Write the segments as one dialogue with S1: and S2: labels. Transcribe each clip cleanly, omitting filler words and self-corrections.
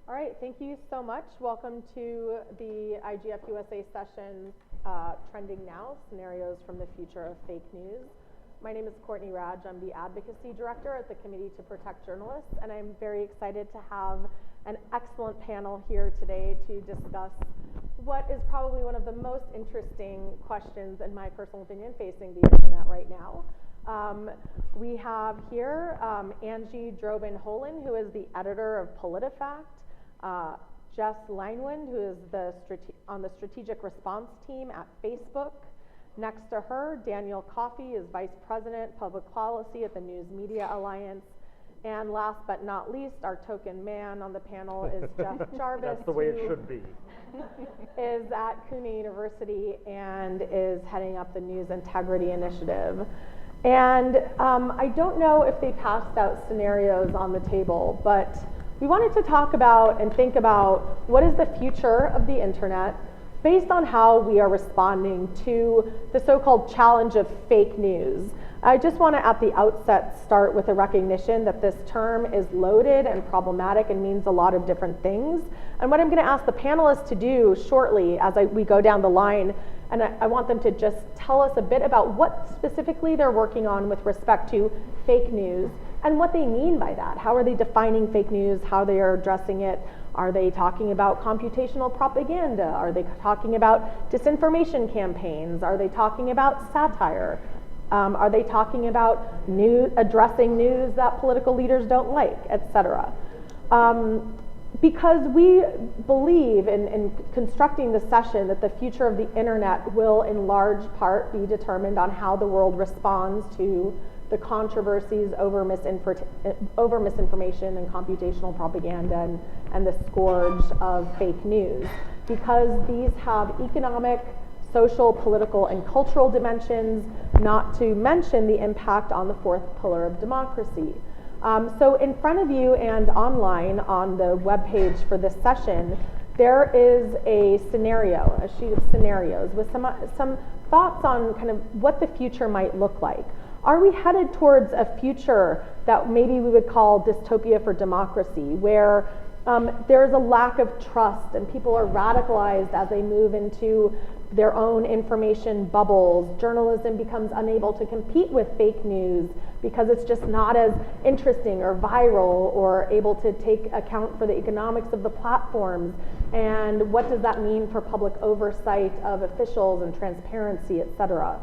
S1: All right, thank you so much. Welcome to the IGF USA session, Trending Now, Scenarios from the Future of Fake News. My name is Courtney Radsch. I'm the Advocacy Director at the Committee to Protect Journalists, and I'm very excited to have an excellent panel here today to discuss what is probably one of the most interesting questions, in my personal opinion, facing the internet right now. We have here Angie Holan, who is the editor of PolitiFact, Jess Langwind, who is on the strategic response team at Facebook. Next to her, Danielle Coffey is Vice President, Public Policy at the News Media Alliance. And last but not least, our token man on the panel is Jeff Jarvis.
S2: That's the way it should be.
S1: Is at CUNY University and is heading up the News Integrity Initiative. And I don't know if they passed out scenarios on the table, but we wanted to talk about and think about what is the future of the internet based on how we are responding to the so-called challenge of fake news. I just want to at the outset start with a recognition that this term is loaded and problematic and means a lot of different things. And what I'm going to ask the panelists to do shortly as we go down the line, and I want them to just tell us a bit about what specifically they're working on with respect to fake news and what they mean by that. How are they defining fake news, how they are addressing it? Are they talking about computational propaganda? Are they talking about disinformation campaigns? Are they talking about satire? Are they talking about addressing news that political leaders don't like, etc.? Because we believe in constructing the session that the future of the internet will in large part be determined on how the world responds to the controversies over misinformation and computational propaganda and the scourge of fake news, because these have economic, social, political, and cultural dimensions, not to mention the impact on the fourth pillar of democracy. So in front of you and online on the webpage for this session, there is a scenario, a sheet of scenarios with some thoughts on kind of what the future might look like. Are we headed towards a future that maybe we would call dystopia for democracy, where there's a lack of trust and people are radicalized as they move into their own information bubbles? Journalism becomes unable to compete with fake news because it's just not as interesting or viral or able to take account for the economics of the platforms. And what does that mean for public oversight of officials and transparency, et cetera?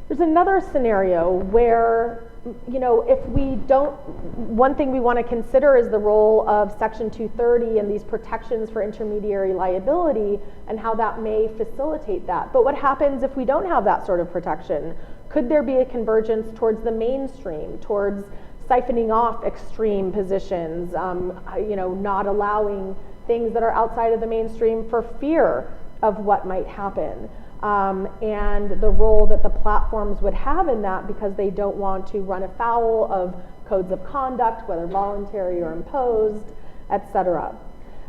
S1: There's another scenario where, if we don't, one thing we want to consider is the role of Section 230 and these protections for intermediary liability and how that may facilitate that. But what happens if we don't have that sort of protection? Could there be a convergence towards the mainstream, towards siphoning off extreme positions, not allowing things that are outside of the mainstream for fear of what might happen? And the role that the platforms would have in that, because they don't want to run afoul of codes of conduct, whether voluntary or imposed, etc.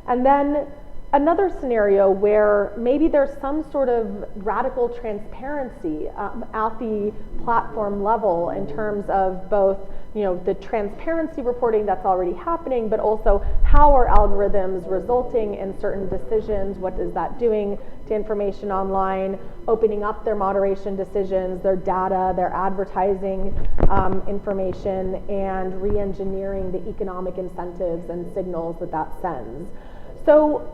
S1: And then another scenario where maybe there's some sort of radical transparency at the platform level in terms of both the transparency reporting that's already happening, but also how are algorithms resulting in certain decisions? What is that doing to information online, opening up their moderation decisions, their data, their advertising information, and re-engineering the economic incentives and signals that sends. So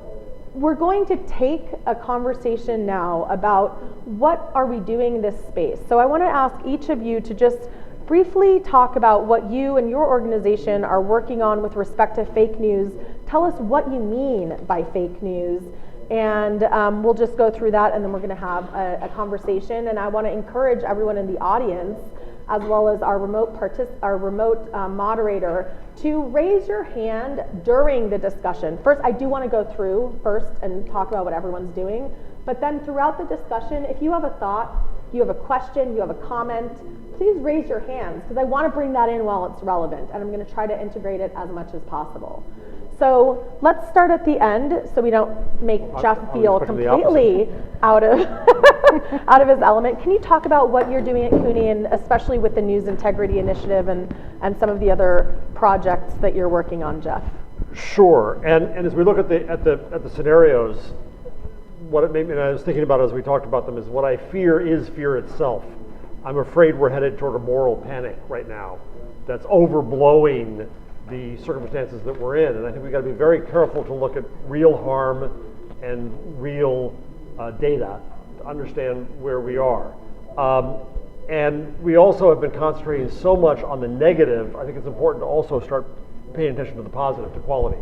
S1: we're going to take a conversation now about what are we doing in this space. So I want to ask each of you to just briefly talk about what you and your organization are working on with respect to fake news. Tell us what you mean by fake news, and we'll just go through that, and then we're going to have a conversation. And I want to encourage everyone in the audience, as well as our remote moderator, to raise your hand during the discussion. First, I do want to go through first and talk about what everyone's doing, but then throughout the discussion, if you have a thought, you have a question, you have a comment, please raise your hands, because I want to bring that in while it's relevant, and I'm going to try to integrate it as much as possible. So let's start at the end so we don't make Jeff feel completely out of his element. Can you talk about what you're doing at CUNY, and especially with the News Integrity Initiative and some of the other projects that you're working on, Jeff?
S2: Sure, and as we look at the scenarios, what it made me, and I was thinking about as we talked about them, is what I fear is fear itself. I'm afraid we're headed toward a moral panic right now that's overblowing the circumstances that we're in, and I think we've got to be very careful to look at real harm and real data to understand where we are. And we also have been concentrating so much on the negative. I think it's important to also start paying attention to the positive, to quality.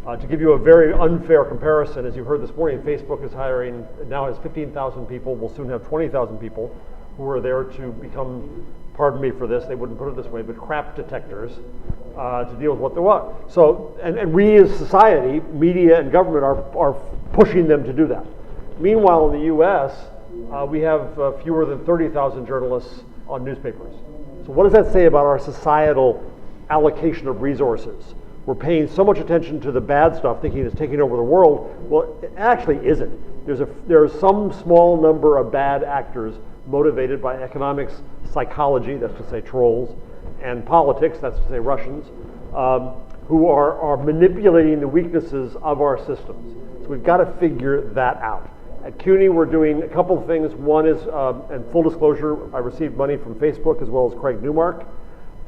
S2: To give you a very unfair comparison, as you heard this morning, Facebook is hiring, now has 15,000 people, will soon have 20,000 people who are there to become, pardon me for this, they wouldn't put it this way, but crap detectors to deal with what they want. So, and we as society, media and government are pushing them to do that. Meanwhile, in the US, we have fewer than 30,000 journalists on newspapers. So what does that say about our societal allocation of resources? We're paying so much attention to the bad stuff, thinking it's taking over the world. Well, it actually isn't. There's some small number of bad actors motivated by economics, psychology, that's to say trolls, and politics, that's to say Russians, who are manipulating the weaknesses of our systems. So we've got to figure that out. At CUNY, we're doing a couple of things. One is, and full disclosure, I received money from Facebook as well as Craig Newmark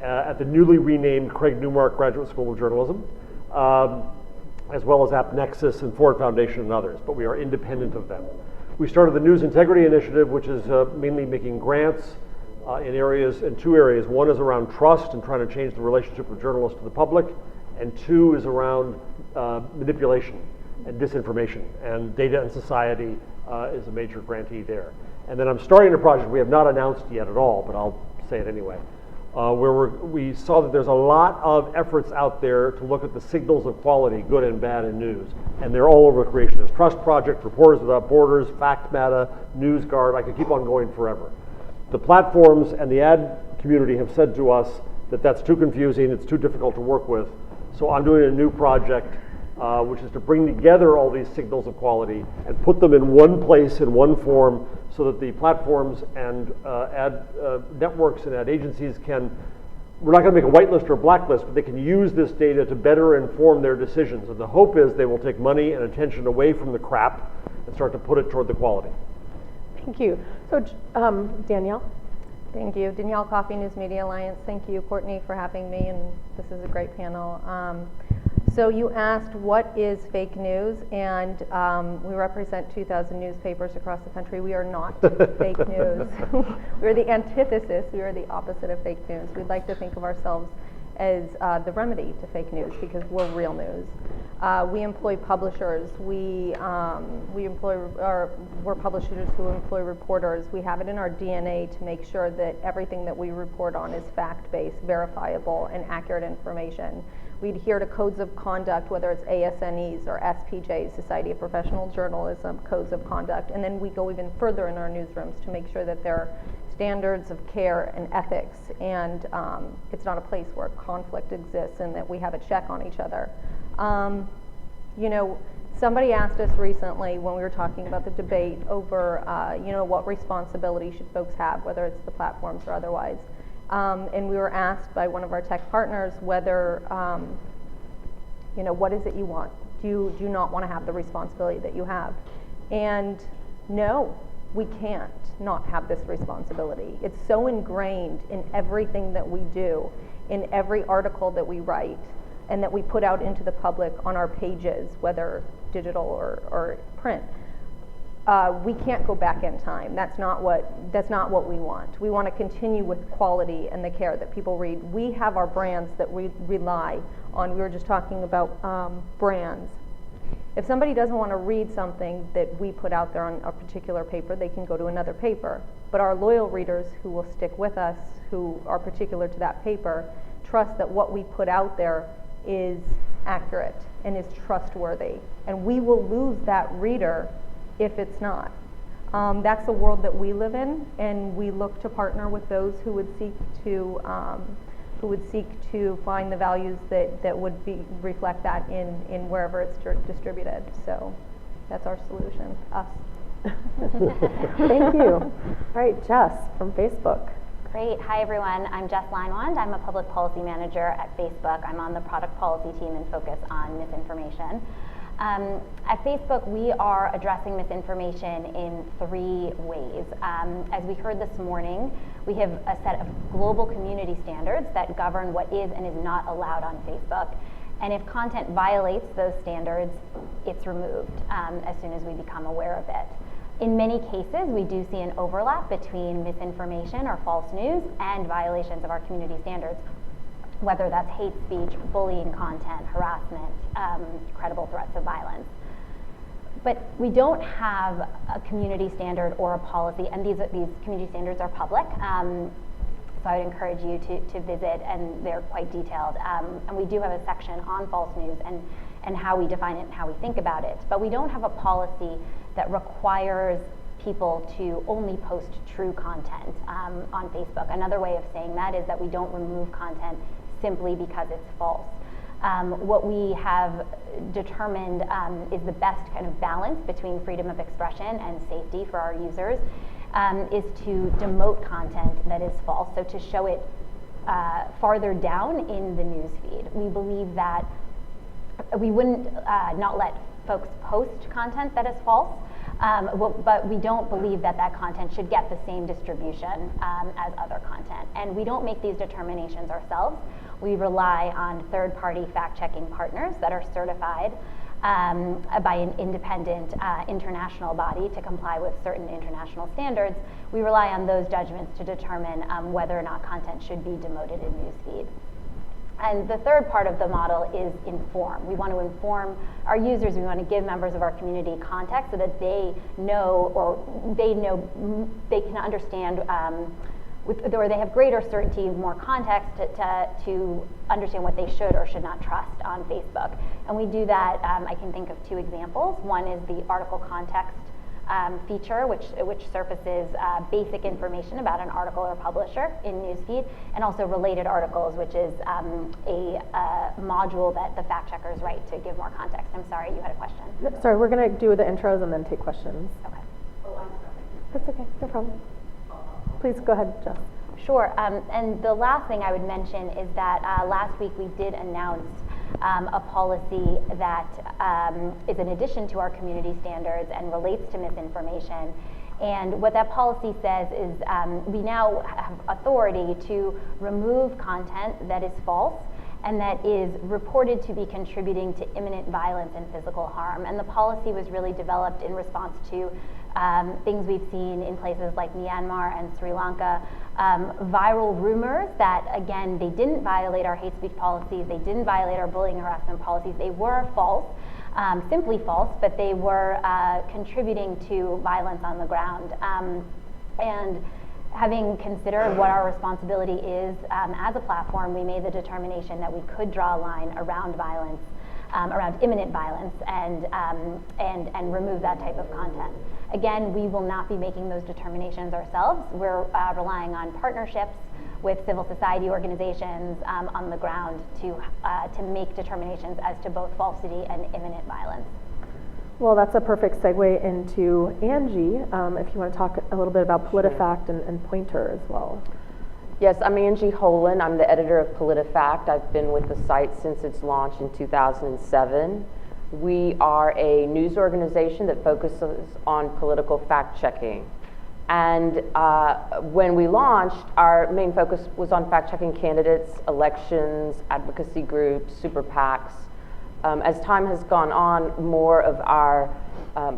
S2: at the newly renamed Craig Newmark Graduate School of Journalism, as well as AppNexus and Ford Foundation and others, but we are independent of them. We started the News Integrity Initiative, which is mainly making grants in two areas. One is around trust and trying to change the relationship of journalists to the public, and two is around manipulation and disinformation, and Data and Society is a major grantee there. And then I'm starting a project we have not announced yet at all, but I'll say it anyway, where we saw that there's a lot of efforts out there to look at the signals of quality, good and bad, in news. And they're all over creation. There's Trust Project, Reporters Without Borders, FactMata, NewsGuard. I could keep on going forever. The platforms and the ad community have said to us that that's too confusing, it's too difficult to work with. So I'm doing a new project, which is to bring together all these signals of quality and put them in one place, in one form, so that the platforms and ad networks and ad agencies can, we're not going to make a whitelist or a blacklist, but they can use this data to better inform their decisions. And the hope is they will take money and attention away from the crap and start to put it toward the quality.
S1: Thank you. So, Danielle?
S3: Thank you. Danielle, Coffey, News Media Alliance. Thank you, Courtney, for having me, and this is a great panel. So you asked what is fake news, and we represent 2,000 newspapers across the country. We are not fake news. We're the antithesis. We are the opposite of fake news. We'd like to think of ourselves as the remedy to fake news because we're real news. We employ publishers. We're publishers who employ reporters. We have it in our DNA to make sure that everything that we report on is fact-based, verifiable, and accurate information. We adhere to codes of conduct, whether it's ASNEs or SPJs, Society of Professional Journalism, codes of conduct. And then we go even further in our newsrooms to make sure that there are standards of care and ethics, and it's not a place where conflict exists and that we have a check on each other. You know, somebody asked us recently when we were talking about the debate over, you know, what responsibility should folks have, whether it's the platforms or otherwise. And we were asked by one of our tech partners whether, you know, what is it you want? Do you not want to have the responsibility that you have? And no, we can't not have this responsibility. It's so ingrained in everything that we do, in every article that we write, and that we put out into the public on our pages, whether digital or print. We can't go back in time. That's not what we want. We want to continue with quality and the care that people read. We have our brands that we rely on. We were just talking about brands. If somebody doesn't want to read something that we put out there on a particular paper, they can go to another paper. But our loyal readers who will stick with us, who are particular to that paper, trust that what we put out there is accurate and is trustworthy. And we will lose that reader if it's not. That's the world that we live in, and we look to partner with those who would seek to find the values that would reflect that in wherever it's distributed. So that's our solution, us.
S1: Thank you. All right, Jess from Facebook.
S4: Great. Hi, everyone. I'm Jess Leinwand. I'm a public policy manager at Facebook. I'm on the product policy team and focus on misinformation. At Facebook, we are addressing misinformation in 3 ways. As we heard this morning, we have a set of global community standards that govern what is and is not allowed on Facebook. And if content violates those standards, it's removed as soon as we become aware of it. In many cases, we do see an overlap between misinformation or false news and violations of our community standards, whether that's hate speech, bullying content, harassment, credible threats of violence. But we don't have a community standard or a policy, and these community standards are public. So I would encourage you to visit, and they're quite detailed. And we do have a section on false news and how we define it and how we think about it. But we don't have a policy that requires people to only post true content on Facebook. Another way of saying that is that we don't remove content simply because it's false. What we have determined is the best kind of balance between freedom of expression and safety for our users is to demote content that is false, so to show it farther down in the news feed. We believe that we wouldn't not let folks post content that is false, but we don't believe that that content should get the same distribution as other content. And we don't make these determinations ourselves. We rely on third-party fact-checking partners that are certified by an independent international body to comply with certain international standards. We rely on those judgments to determine whether or not content should be demoted in newsfeed. And the third part of the model is inform. We want to inform our users. We want to give members of our community context so that they know, or they can understand, or they have greater certainty, more context to understand what they should or should not trust on Facebook. And we do that, I can think of 2 examples. One is the article context feature, which surfaces basic information about an article or publisher in newsfeed, and also related articles, which is a module that the fact checkers write to give more context. I'm sorry, you had a question.
S1: Sorry, we're going to do the intros and then take questions.
S4: Okay.
S5: Oh, I'm sorry.
S1: That's okay, no problem. Please go ahead, Jess.
S4: Sure, and the last thing I would mention is that last week we did announce a policy that is in addition to our community standards and relates to misinformation. And what that policy says is we now have authority to remove content that is false and that is reported to be contributing to imminent violence and physical harm. And the policy was really developed in response to things we've seen in places like Myanmar and Sri Lanka, viral rumors that, again, they didn't violate our hate speech policies, they didn't violate our bullying and harassment policies, they were false, simply false, but they were contributing to violence on the ground. And having considered what our responsibility is as a platform, we made the determination that we could draw a line around violence, around imminent violence, and remove that type of content. Again, we will not be making those determinations ourselves. We're relying on partnerships with civil society organizations on the ground to make determinations as to both falsity and imminent violence.
S1: Well, that's a perfect segue into Angie, if you want to talk a little bit about PolitiFact and Pointer as well.
S6: Yes, I'm Angie Holan. I'm the editor of PolitiFact. I've been with the site since its launch in 2007. We are a news organization that focuses on political fact-checking. And when we launched, our main focus was on fact-checking candidates, elections, advocacy groups, super PACs. As time has gone on, more of our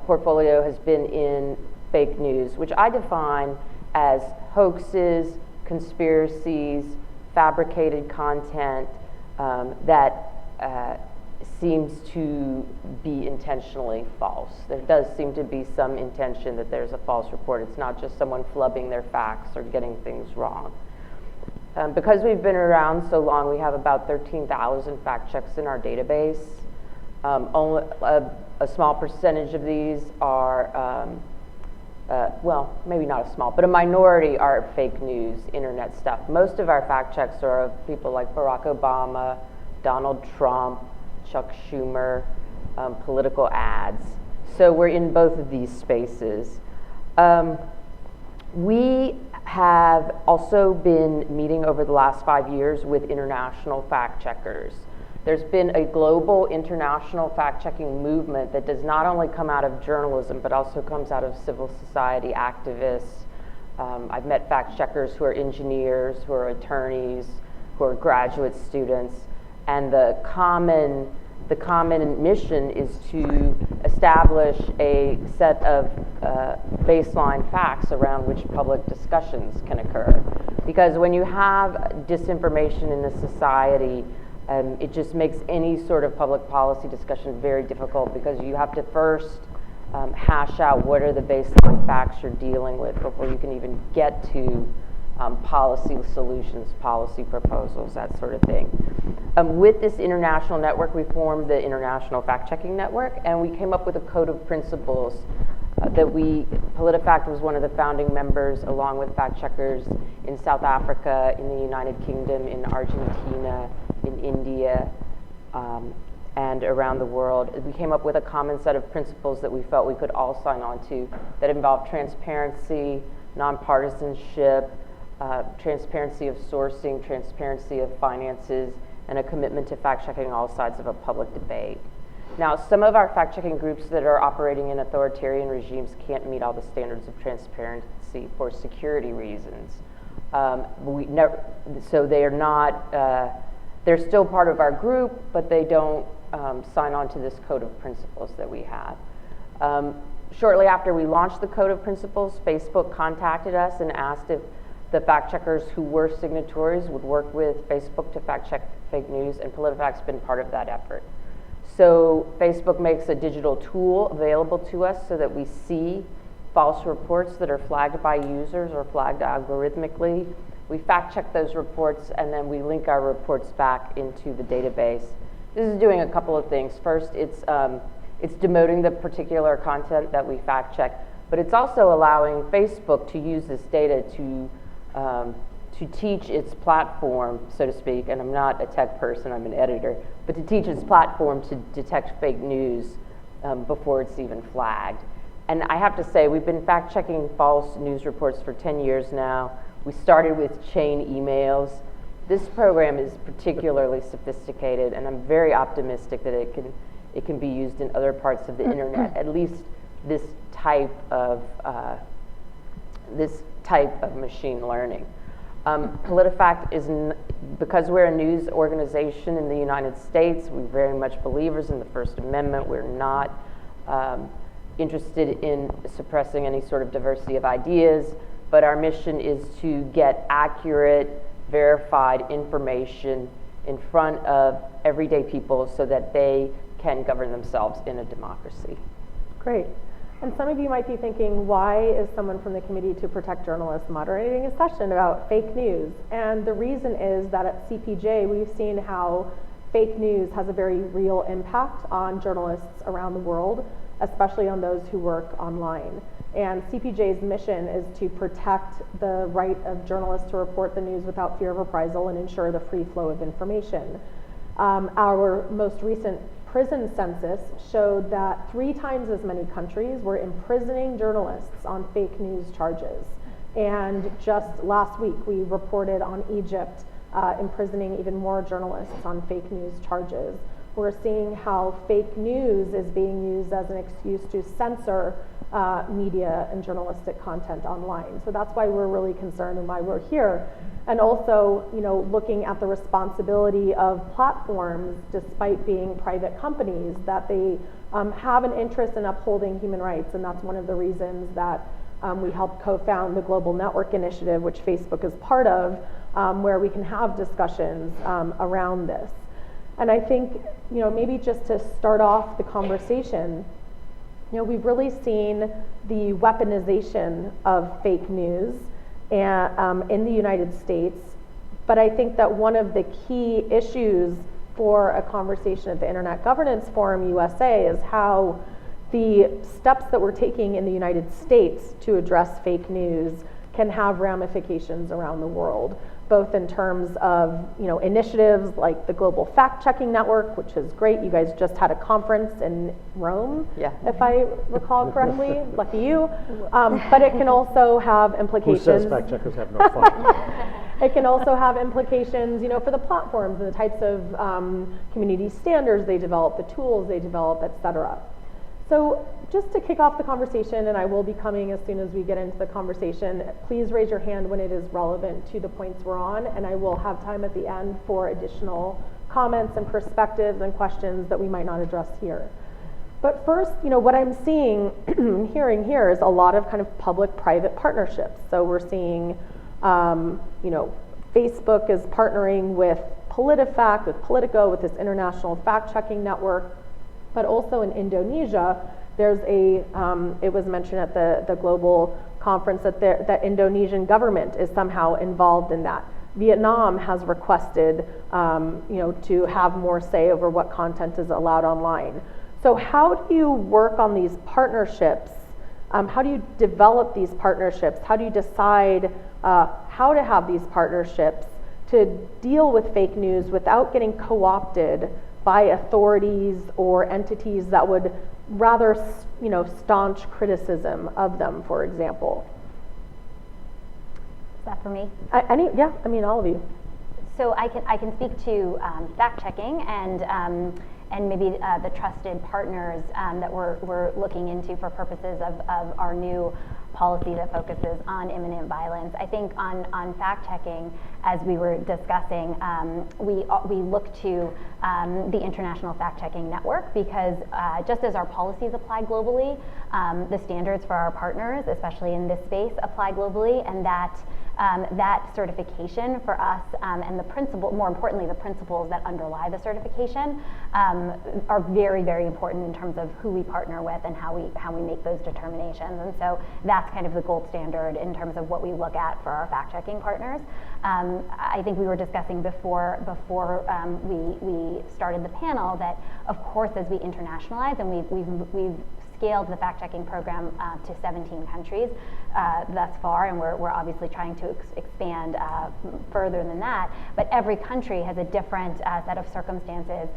S6: portfolio has been in fake news, which I define as hoaxes, conspiracies, fabricated content that seems to be intentionally false. There does seem to be some intention that there's a false report. It's not just someone flubbing their facts or getting things wrong. Because we've been around so long, we have about 13,000 fact checks in our database. Only a small percentage of these are, well, maybe not a small, but a minority are fake news, internet stuff. Most of our fact checks are of people like Barack Obama, Donald Trump, Chuck Schumer, political ads. So we're in both of these spaces. We have also been meeting over the last 5 years with international fact checkers. There's been a global international fact-checking movement that does not only come out of journalism, but also comes out of civil society activists. I've met fact checkers who are engineers, who are attorneys, who are graduate students, and the common mission is to establish a set of baseline facts around which public discussions can occur. Because when you have disinformation in the society, it just makes any sort of public policy discussion very difficult, because you have to first hash out what are the baseline facts you're dealing with before you can even get to policy solutions, policy proposals, that sort of thing. With this international network, we formed the International Fact-Checking Network, and we came up with a code of principles PolitiFact was one of the founding members, along with fact checkers in South Africa, in the United Kingdom, in Argentina, in India, and around the world. We came up with a common set of principles that we felt we could all sign on to that involved transparency, nonpartisanship, transparency of sourcing, transparency of finances, and a commitment to fact-checking all sides of a public debate. Now, some of our fact-checking groups that are operating in authoritarian regimes can't meet all the standards of transparency for security reasons. So they are not, they're still part of our group, but they don't sign on to this code of principles that we have. Shortly after we launched the code of principles, Facebook contacted us and asked if the fact checkers who were signatories would work with Facebook to fact check fake news, and PolitiFact's been part of that effort. So Facebook makes a digital tool available to us so that we see false reports that are flagged by users or flagged algorithmically. We fact check those reports, and then we link our reports back into the database. This is doing a couple of things. First, it's demoting the particular content that we fact check, but it's also allowing Facebook to use this data to teach its platform, so to speak, and I'm not a tech person, I'm an editor, but to teach its platform to detect fake news before it's even flagged. And I have to say, we've been fact-checking false news reports for 10 years now. We started with chain emails. This program is particularly sophisticated, and I'm very optimistic that it can be used in other parts of the internet, at least this type of machine learning. PolitiFact because we're a news organization in the United States, we're very much believers in the First Amendment. We're not interested in suppressing any sort of diversity of ideas, but our mission is to get accurate, verified information in front of everyday people so that they can govern themselves in a democracy.
S1: Great. And some of you might be thinking, why is someone from the Committee to Protect Journalists moderating a session about fake news? And the reason is that at CPJ, we've seen how fake news has a very real impact on journalists around the world, especially on those who work online. And CPJ's mission is to protect the right of journalists to report the news without fear of reprisal and ensure the free flow of information. Our most recent prison census showed that 3 times as many countries were imprisoning journalists on fake news charges. And just last week, we reported on Egypt imprisoning even more journalists on fake news charges. We're seeing how fake news is being used as an excuse to censor media and journalistic content online. So that's why we're really concerned and why we're here. And also, looking at the responsibility of platforms, despite being private companies, that they have an interest in upholding human rights. And that's one of the reasons that we helped co-found the Global Network Initiative, which Facebook is part of, where we can have discussions around this. And I think, maybe just to start off the conversation, we've really seen the weaponization of fake news in the United States. But I think that one of the key issues for a conversation at the Internet Governance Forum USA is how the steps that we're taking in the United States to address fake news can have ramifications around the world. both in terms of, initiatives like the Global Fact-Checking Network, which is great. You guys just had a conference in Rome, if I recall correctly. Lucky you. But it can also have implications.
S2: Who says fact checkers have no fun?
S1: It can also have implications, for the platforms and the types of community standards they develop, the tools they develop, et cetera. So just to kick off the conversation, and I will be coming as soon as we get into the conversation, please raise your hand when it is relevant to the points we're on, and I will have time at the end for additional comments and perspectives and questions that we might not address here. But first, what I'm seeing, hearing here is a lot of kind of public-private partnerships. So we're seeing, Facebook is partnering with PolitiFact, with Politico, with this international fact-checking network. But also in Indonesia, there's it was mentioned at the global conference that that Indonesian government is somehow involved in that. Vietnam has requested, to have more say over what content is allowed online. So how do you work on these partnerships? How do you develop these partnerships? How do you decide how to have these partnerships to deal with fake news without getting co-opted by authorities or entities that would rather, staunch criticism of them, for example?
S4: Is that for me?
S1: All of you.
S4: So I can speak to fact checking and maybe the trusted partners that we're looking into for purposes of our new policy that focuses on imminent violence. I think on fact checking, as we were discussing, we look to the International Fact Checking Network because just as our policies apply globally, the standards for our partners, especially in this space, apply globally, and that certification for us and more importantly, the principles that underlie the certification are very, very important in terms of who we partner with and how we make those determinations. And so that's kind of the gold standard in terms of what we look at for our fact-checking partners. I think we were discussing before we started the panel that, of course, as we internationalize and we've scaled the fact-checking program to 17 countries thus far, and we're obviously trying to expand further than that. But every country has a different set of circumstances,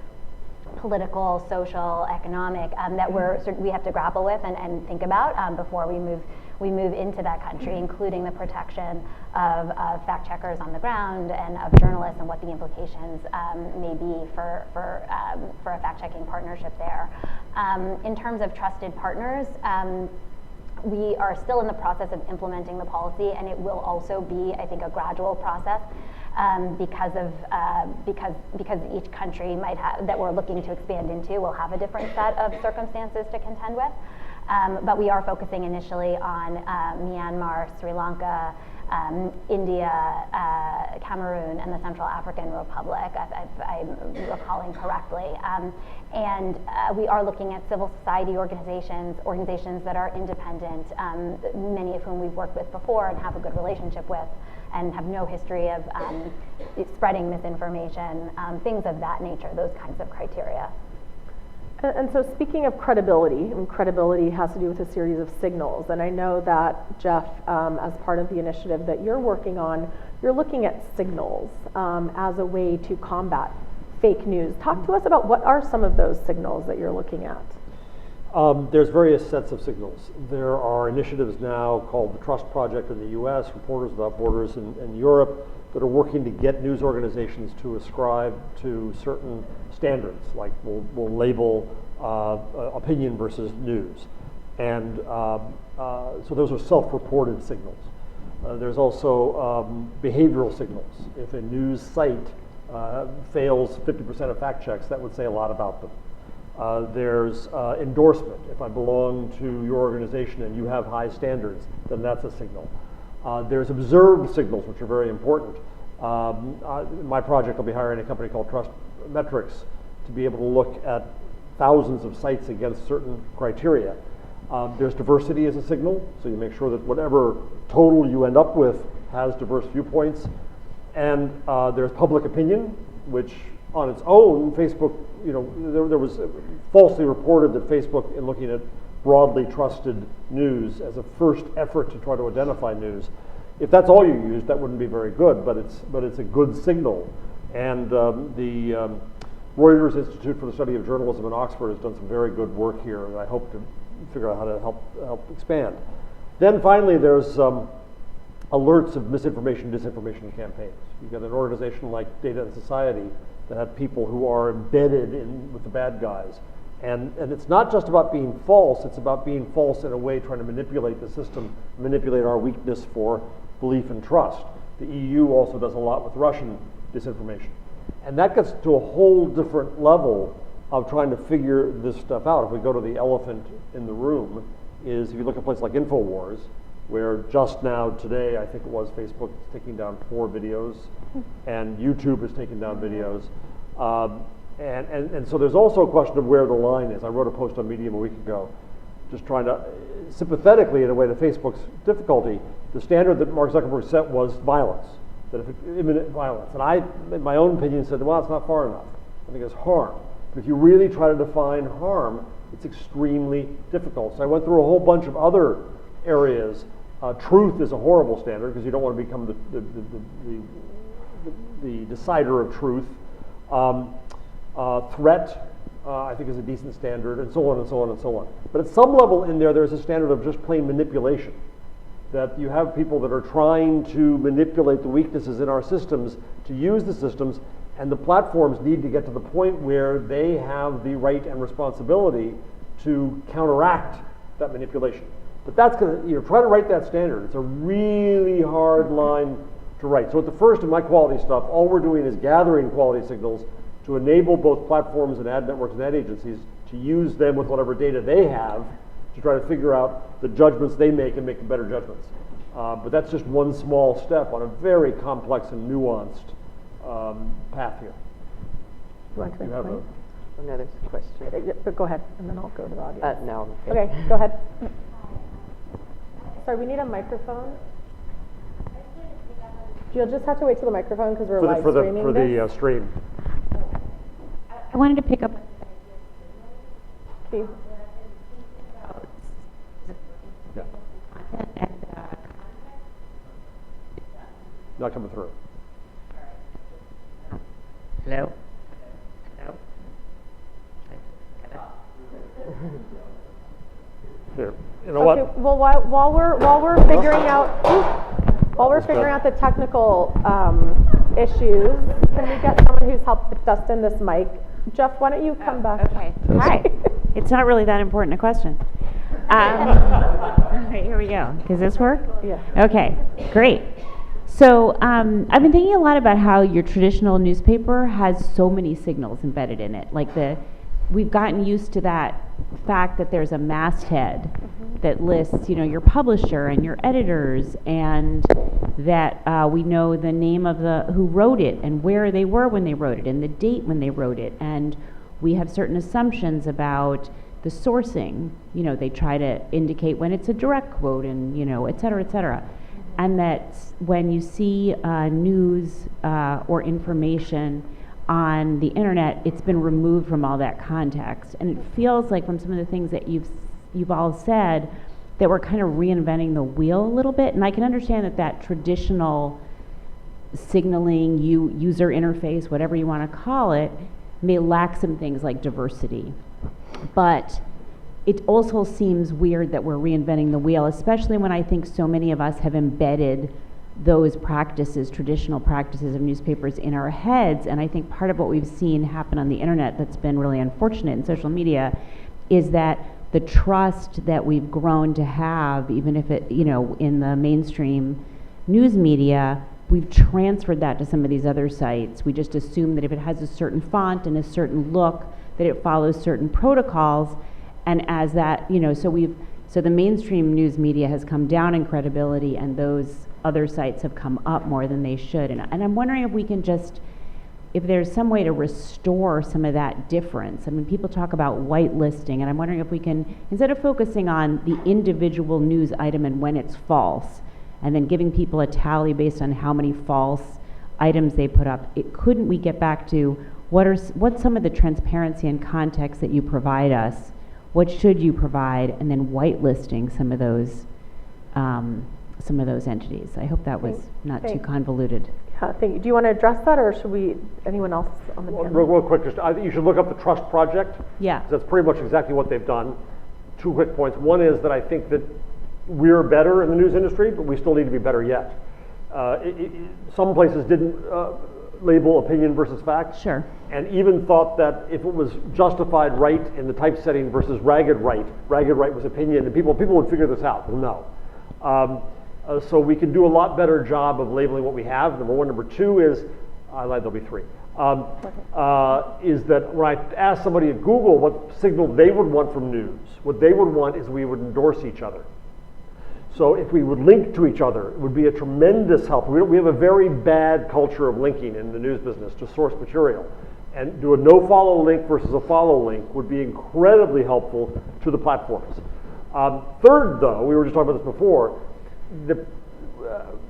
S4: political, social, economic, that we have to grapple with and think about before we move into that country, including the protection of fact checkers on the ground and of journalists and what the implications may be for a fact checking partnership there. In terms of trusted partners, we are still in the process of implementing the policy, and it will also be, I think, a gradual process. Because each country might have, that we're looking to expand into, will have a different set of circumstances to contend with. But we are focusing initially on Myanmar, Sri Lanka, India, Cameroon, and the Central African Republic, if I'm recalling correctly. And we are looking at civil society organizations that are independent, many of whom we've worked with before and have a good relationship with, and have no history of spreading misinformation, things of that nature, those kinds of criteria.
S1: And so speaking of credibility, and credibility has to do with a series of signals, and I know that, Jeff, as part of the initiative that you're working on, you're looking at signals as a way to combat fake news. Talk to us about what are some of those signals that you're looking at.
S2: There's various sets of signals. There are initiatives now called the Trust Project in the US, Reporters Without Borders in Europe, that are working to get news organizations to ascribe to certain standards, like we'll label opinion versus news. And so those are self-reported signals. There's also behavioral signals. If a news site fails 50% of fact checks, that would say a lot about them. There's endorsement. If I belong to your organization and you have high standards, then that's a signal. There's observed signals, which are very important. My project will be hiring a company called Trust Metrics to be able to look at thousands of sites against certain criteria. There's diversity as a signal, so you make sure that whatever total you end up with has diverse viewpoints. And there's public opinion, which on its own, Facebook, there was falsely reported that Facebook, in looking at broadly trusted news as a first effort to try to identify news, If that's all you use, that wouldn't be very good, but it's a good signal. And the Reuters Institute for the Study of Journalism in Oxford has done some very good work here, and I hope to figure out how to help expand. Then finally, there's alerts of misinformation, disinformation campaigns. You've got an organization like Data and Society that have people who are embedded in with the bad guys. And it's not just about being false, it's about being false in a way trying to manipulate the system, manipulate our weakness for belief and trust. The EU also does a lot with Russian disinformation. And that gets to a whole different level of trying to figure this stuff out. If we go to the elephant in the room, is if you look at a place like InfoWars, where just now today, I think it was, Facebook is taking down 4 videos, and YouTube is taking down videos. And so there's also a question of where the line is. I wrote a post on Medium a week ago, just trying to, sympathetically in a way to Facebook's difficulty, the standard that Mark Zuckerberg set was violence, that if imminent violence. And I, in my own opinion, said, well, it's not far enough. I think it's harm. But if you really try to define harm, it's extremely difficult. So I went through a whole bunch of other areas. Truth is a horrible standard because you don't want to become the decider of truth. Threat, I think, is a decent standard, and so on and so on and so on. But at some level in there, there's a standard of just plain manipulation. That you have people that are trying to manipulate the weaknesses in our systems to use the systems, and the platforms need to get to the point where they have the right and responsibility to counteract that manipulation. But that's going to, try to write that standard. It's a really hard line to write. So at the first in my quality stuff, all we're doing is gathering quality signals to enable both platforms and ad networks and ad agencies to use them with whatever data they have to try to figure out the judgments they make and make better judgments. But that's just one small step on a very complex and nuanced path here.
S1: You want to make a point?
S6: Another question.
S1: But go ahead, and then I'll go to the audience.
S6: No.
S1: Okay, go ahead. Sorry, we need a microphone. You'll just have to wait till the microphone because we're live streaming
S2: for the stream.
S5: I wanted to pick up.
S1: Steve.
S2: Yeah. Not coming through.
S5: Hello?
S2: Here. You know what?
S1: Well, while we're figuring out the technical issues, can we get someone who's helped with Dustin this mic? Jeff, why don't you come back?
S5: Okay. Hi. It's not really that important a question. All right, here we go. Does this work?
S1: Yeah.
S5: Okay, great. So I've been thinking a lot about how your traditional newspaper has so many signals embedded in it. Like we've gotten used to that fact that there's a masthead that lists, your publisher and your editors, and that we know the name of who wrote it and where they were when they wrote it and the date when they wrote it, and we have certain assumptions about the sourcing. They try to indicate when it's a direct quote and et cetera, et cetera. And that when you see news or information on the internet, it's been removed from all that context. And it feels like from some of the things that you've all said that we're kind of reinventing the wheel a little bit. And I can understand that traditional signaling, user interface, whatever you want to call it, may lack some things like diversity. But it also seems weird that we're reinventing the wheel, especially when I think so many of us have embedded those practices, traditional practices of newspapers, in our heads. And I think part of what we've seen happen on the internet that's been really unfortunate in social media is that the trust that we've grown to have, even if it, in the mainstream news media, we've transferred that to some of these other sites. We just assume that if it has a certain font and a certain look, that it follows certain protocols. And as that, so the mainstream news media has come down in credibility, and those other sites have come up more than they should. And I'm wondering if we can if there's some way to restore some of that difference. I mean, people talk about whitelisting, and I'm wondering if we can, instead of focusing on the individual news item and when it's false, and then giving people a tally based on how many false items they put up, couldn't we get back to what's some of the transparency and context that you provide us? What should you provide? And then whitelisting some of those some of those entities. I hope that was not too
S1: Thank-
S5: convoluted.
S1: Yeah, thank you. Do you want to address that, or should we, anyone else on the panel?
S2: Real quick, I think you should look up the Trust Project.
S5: Yeah.
S2: 'Cause that's pretty much exactly what they've done. 2 quick points. One is that I think that we're better in the news industry, but we still need to be better yet. Some places didn't label opinion versus fact.
S5: Sure.
S2: And even thought that if it was justified right in the typesetting versus ragged right was opinion, and people would figure this out. Well, no. So we can do a lot better job of labeling what we have, number one. Number two is, I lied, there'll be 3, is that when I ask somebody at Google what signal they would want from news, what they would want is we would endorse each other. So if we would link to each other, it would be a tremendous help. We have a very bad culture of linking in the news business to source material. And do a no-follow link versus a follow link would be incredibly helpful to the platforms. Third, though, we were just talking about this before,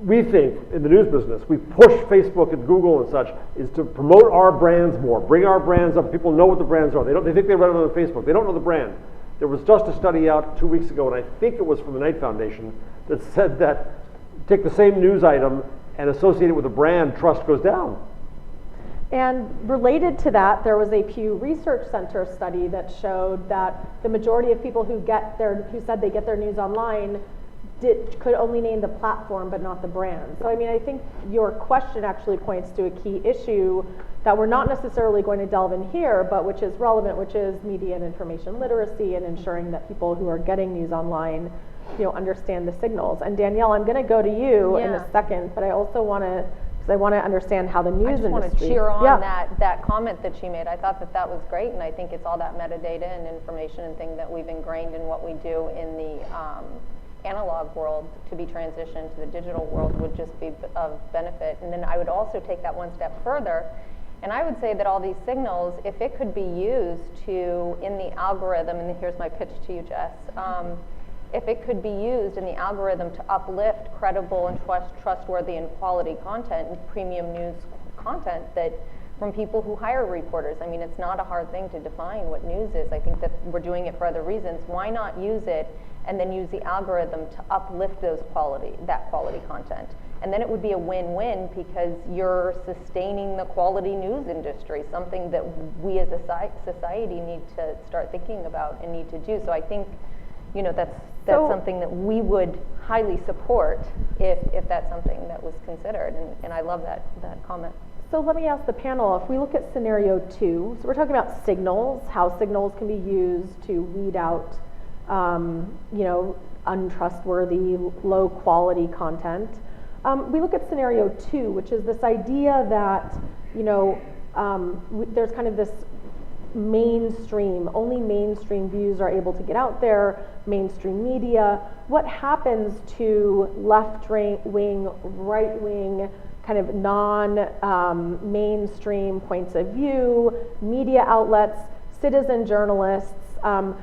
S2: we think in the news business, we push Facebook and Google and such, is to promote our brands more, bring our brands up. People know what the brands are. They think they read it on Facebook. They don't know the brand. There was just a study out 2 weeks ago, and I think it was from the Knight Foundation, that said that take the same news item and associate it with a brand, trust goes down.
S1: And related to that, there was a Pew Research Center study that showed that the majority of people who said they get their news online could only name the platform but not the brand. So I mean, I think your question actually points to a key issue that we're not necessarily going to delve in here, but which is relevant, which is media and information literacy and ensuring that people who are getting news online, understand the signals. And Danielle, I'm going to go to you in a second, but I also want to, because I want to understand how the news industry.
S3: I just want to cheer on that comment that she made. I thought that was great, and I think it's all that metadata and information and thing that we've ingrained in what we do in the analog world to be transitioned to the digital world would just be of benefit. And then I would also take that one step further, and I would say that all these signals, if it could be used in the algorithm, and here's my pitch to you, Jess, if it could be used in the algorithm to uplift credible and trustworthy and quality content and premium news content that from people who hire reporters. I mean, it's not a hard thing to define what news is. I think that we're doing it for other reasons. Why not use it and then use the algorithm to uplift that quality content? And then it would be a win-win because you're sustaining the quality news industry, something that we as a society need to start thinking about and need to do. So I think, that's something that we would highly support if that's something that was considered. And I love that comment.
S1: So let me ask the panel, if we look at scenario 2, so we're talking about signals, how signals can be used to weed out untrustworthy, low quality content. We look at scenario 2, which is this idea that, there's kind of this only mainstream views are able to get out there, mainstream media. What happens to left-wing, right-wing, kind of non-mainstream points of view, media outlets, citizen journalists, and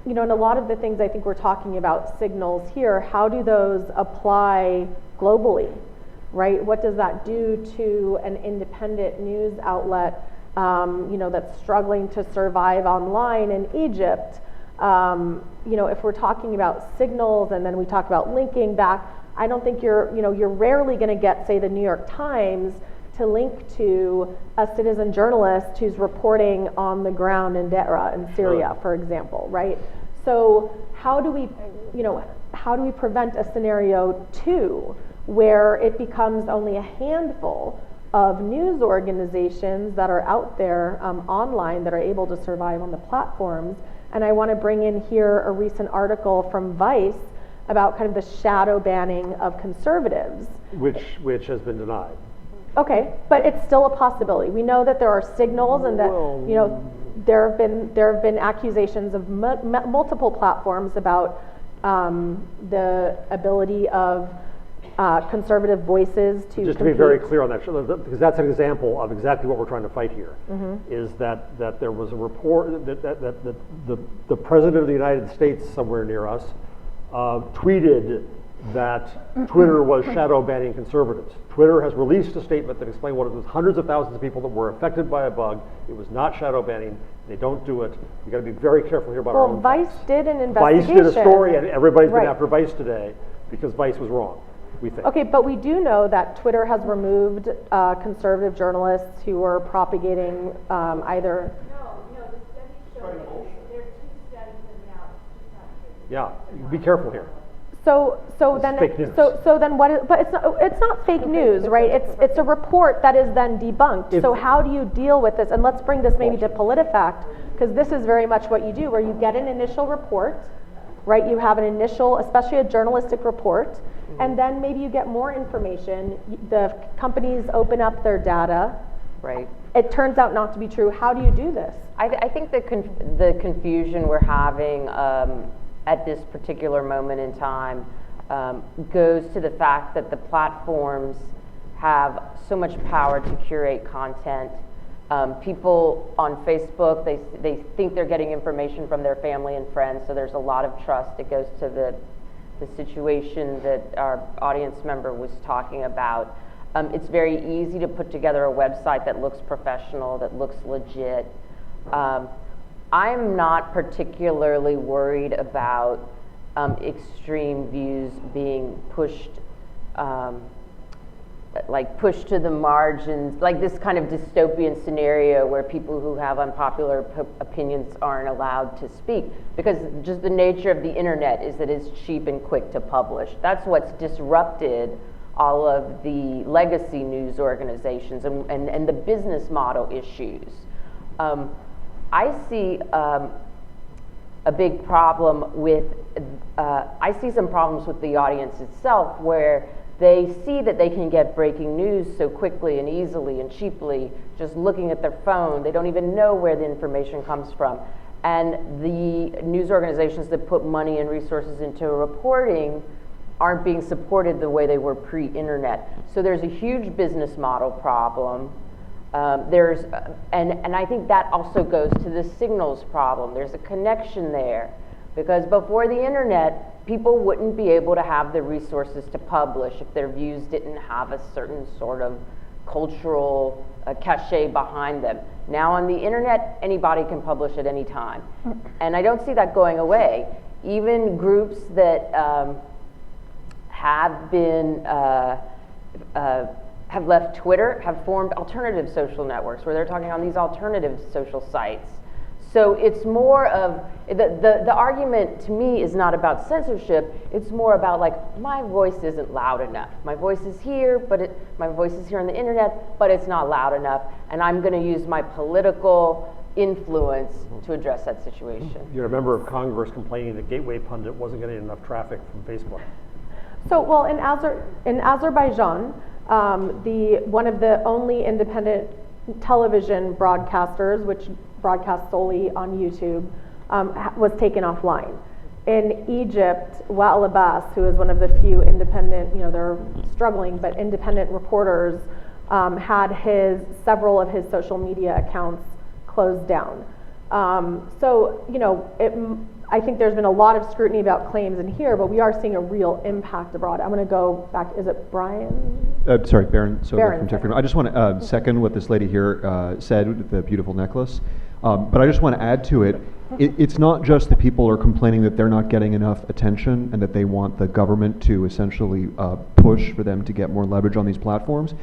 S1: a lot of the things I think we're talking about signals here, how do those apply globally, right? What does that do to an independent news outlet, that's struggling to survive online in Egypt? If we're talking about signals and then we talk about linking back, I don't think you're rarely going to get, say, the New York Times to link to a citizen journalist who's reporting on the ground in Deraa in Syria, for example, right? So how do we prevent a scenario 2 where it becomes only a handful of news organizations that are out there online that are able to survive on the platforms? And I want to bring in here a recent article from Vice about kind of the shadow banning of conservatives.
S2: Which has been denied.
S1: Okay, but it's still a possibility. We know that there are signals and that, there have been accusations of multiple platforms about the ability of conservative voices to
S2: Just
S1: compete.
S2: to be very clear on that, because that's an example of exactly what we're trying to fight here, is that there was a report that the President of the United States, somewhere near us, tweeted that Twitter was shadow banning conservatives. Twitter has released a statement that explained what it was hundreds of thousands of people that were affected by a bug. It was not shadow banning. They don't do it. We've got to be very careful here about our own
S1: Vice
S2: facts.
S1: did an investigation.
S2: Vice did a story, and everybody's
S1: Right.
S2: been after Vice today. because Vice was wrong, we think.
S1: Okay, but we do know that Twitter has removed conservative journalists who were propagating either.
S7: No, the studies show that there are 2 studies that are out.
S2: Yeah, be careful here.
S1: So then
S2: fake news.
S1: so then what is, but it's not fake news, right? It's a report that is then debunked. So how do you deal with this? And let's bring this maybe to PolitiFact, because this is very much what you do, where you get an initial report, right? You have an initial, especially a journalistic report, and then maybe you get more information. The companies open up their data.
S6: Right.
S1: It turns out not to be true. How do you do this?
S6: I think the confusion we're having at this particular moment in time goes to the fact that the platforms have so much power to curate content. People on Facebook, they think they're getting information from their family and friends, so there's a lot of trust. It goes to the situation that our audience member was talking about. It's very easy to put together a website that looks professional, that looks legit. I'm not particularly worried about extreme views being pushed, pushed to the margins, like this kind of dystopian scenario where people who have unpopular opinions aren't allowed to speak, because just the nature of the internet is that it's cheap and quick to publish. That's what's disrupted all of the legacy news organizations and the business model issues. I see a big problem with, I see some problems with the audience itself, where they see that they can get breaking news so quickly and easily and cheaply just looking at their phone. They don't even know where the information comes from. And the news organizations that put money and resources into reporting aren't being supported the way they were pre-internet. So there's a huge business model problem. And I think that also goes to the signals problem. There's a connection there, because before the internet, people wouldn't be able to have the resources to publish if their views didn't have a certain sort of cultural cachet behind them. Now on the internet, anybody can publish at any time. And I don't see that going away. Even groups that have been have left Twitter, have formed alternative social networks where they're talking on these alternative social sites. So it's more of, the argument to me is not about censorship, it's more about like, my voice isn't loud enough. My voice is here, my voice is here on the internet, but it's not loud enough, and I'm gonna use my political influence to address that situation.
S2: You're a member of Congress complaining that Gateway Pundit wasn't getting enough traffic from Facebook.
S1: So, well, in Azerbaijan, one of the only independent television broadcasters, which broadcasts solely on YouTube, was taken offline. In Egypt, Wael Abbas, who is one of the few independent, they're struggling, but independent reporters, had several of his social media accounts closed down. I think there's been a lot of scrutiny about claims in here, but we are seeing a real impact abroad. I'm going to go back. Is it Brian?
S8: Sorry, Baron.
S1: Baron,
S8: from Jeffrey. I just want to second what this lady here said with the beautiful necklace. But I just want to add to it, it's not just that people are complaining that they're not getting enough attention and that they want the government to essentially push for them to get more leverage on these platforms.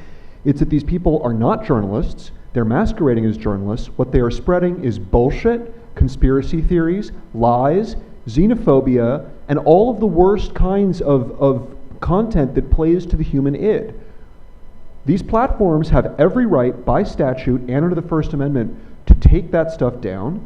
S8: It's that these people are not journalists. They're masquerading as journalists. What they are spreading is bullshit, conspiracy theories, lies, xenophobia, and all of the worst kinds of content that plays to the human id. These platforms have every right by statute and under the First Amendment to take that stuff down.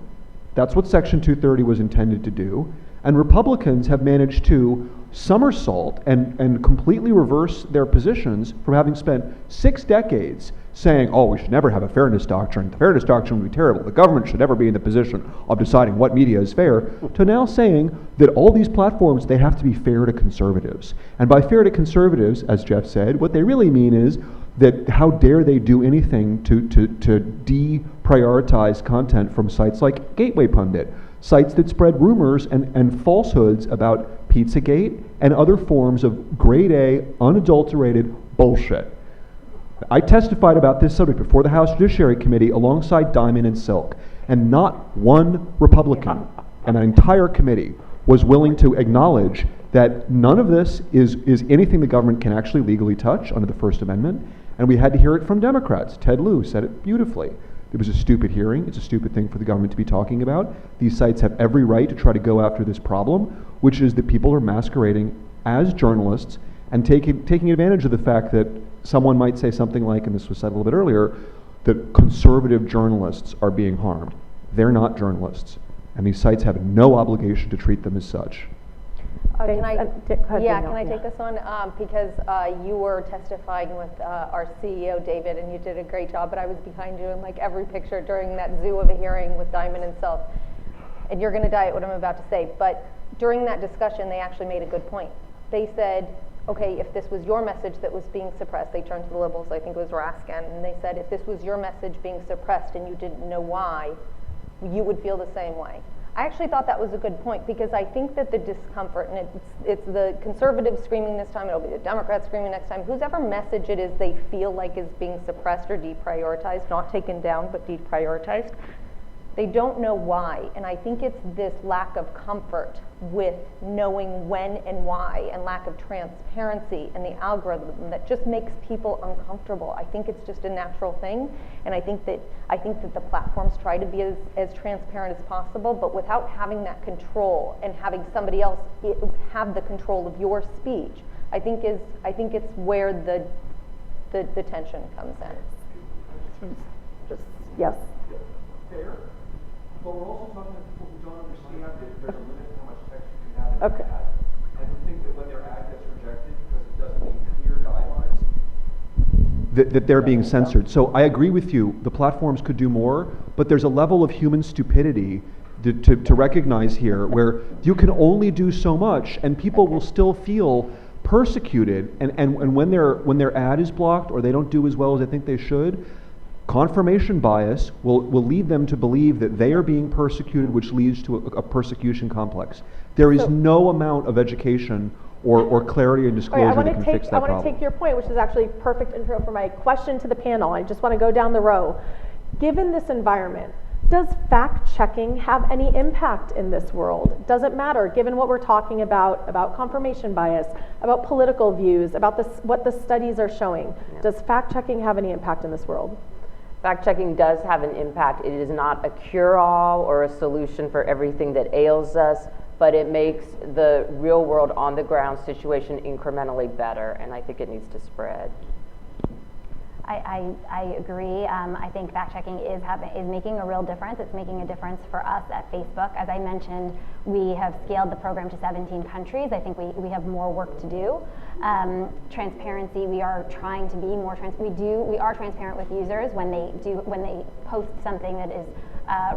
S8: That's what Section 230 was intended to do. And Republicans have managed to somersault and completely reverse their positions from having spent 6 decades saying, oh, we should never have a fairness doctrine. The fairness doctrine would be terrible. The government should never be in the position of deciding what media is fair, to now saying that all these platforms, they have to be fair to conservatives. And by fair to conservatives, as Jeff said, what they really mean is that how dare they do anything to deprioritize content from sites like Gateway Pundit, sites that spread rumors and falsehoods about Pizzagate and other forms of grade A, unadulterated bullshit. I testified about this subject before the House Judiciary Committee alongside Diamond and Silk, and not one Republican and an entire committee was willing to acknowledge that none of this is anything the government can actually legally touch under the First Amendment, and we had to hear it from Democrats. Ted Lieu said it beautifully. It was a stupid hearing. It's a stupid thing for the government to be talking about. These sites have every right to try to go after this problem, which is that people are masquerading as journalists and taking advantage of the fact that someone might say something like, and this was said a little bit earlier, that conservative journalists are being harmed. They're not journalists, and these sites have no obligation to treat them as such.
S3: Can I,
S1: Go ahead,
S3: yeah,
S1: Danielle.
S3: can I take this one? Because you were testifying with our CEO, David, and you did a great job, but I was behind you in like every picture during that zoo of a hearing with Diamond and Self. And you're going to die at what I'm about to say, but during that discussion, they actually made a good point. They said, okay, if this was your message that was being suppressed, they turned to the liberals, I think it was Raskin, and they said, if this was your message being suppressed and you didn't know why, you would feel the same way. I actually thought that was a good point, because I think that the discomfort, and it's the conservatives screaming this time, it'll be the Democrats screaming next time, whoever message it is they feel like is being suppressed or deprioritized, not taken down, but deprioritized, they don't know why. And I think it's this lack of comfort with knowing when and why, and lack of transparency in the algorithm that just makes people uncomfortable. I think it's just a natural thing, and I think that the platforms try to be as transparent as possible, but without having that control and having somebody else have the control of your speech, I think it's where the tension comes in.
S1: Yes.
S9: Fair, but we're also talking to people who don't understand that there's a limit to how much text you can have in an ad, and who think that when their ad gets rejected because it doesn't meet clear guidelines,
S8: that they're being censored. So I agree with you, the platforms could do more, but there's a level of human stupidity to recognize here where you can only do so much, and people will still feel persecuted, and when their ad is blocked or they don't do as well as they think they should, confirmation bias will lead them to believe that they are being persecuted, which leads to a persecution complex. There is no amount of education or clarity and disclosure that can fix that problem.
S1: I want to take your point, which is actually a perfect intro for my question to the panel. I just want to go down the row. Given this environment, does fact-checking have any impact in this world? Does it matter, given what we're talking about confirmation bias, about political views, about what the studies are showing? Yeah. Does fact-checking have any impact in this world?
S6: Fact-checking does have an impact. It is not a cure-all or a solution for everything that ails us, but it makes the real-world, on-the-ground situation incrementally better, and I think it needs to spread.
S4: I agree. I think fact-checking is making a real difference. It's making a difference for us at Facebook. As I mentioned, we have scaled the program to 17 countries. I think we have more work to do. Transparency, we are trying to be more transparent. We are transparent with users when they post something that is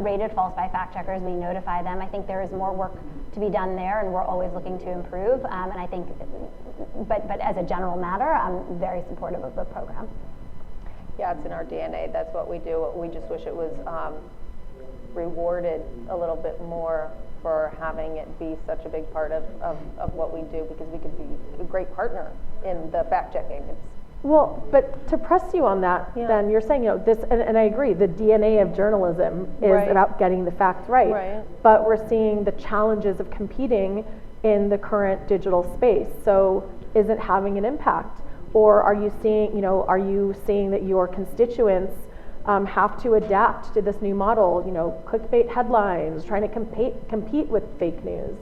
S4: rated false by fact checkers. We notify them. I think there is more work to be done there, and we're always looking to improve. And I think, but as a general matter, I'm very supportive of the program.
S3: Yeah, it's in our DNA. That's what we do. We just wish it was rewarded a little bit more for having it be such a big part of what we do, because we could be a great partner in the fact-checking.
S1: Well, but to press you on that, then you're saying, this, and I agree, the DNA of journalism is about getting the facts right. But we're seeing the challenges of competing in the current digital space. So is it having an impact? Or are you seeing that your constituents have to adapt to this new model, clickbait headlines, trying to compete with fake news?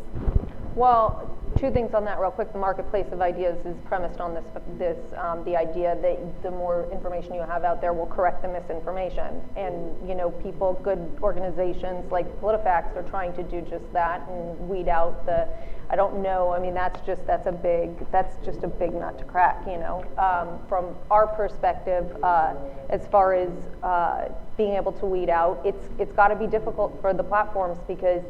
S3: Well, two things on that real quick. The marketplace of ideas is premised on the idea that the more information you have out there will correct the misinformation. And, people, good organizations like PolitiFact are trying to do just that and weed out I don't know, that's just a big nut to crack, From our perspective, as far as being able to weed out, it's got to be difficult for the platforms, because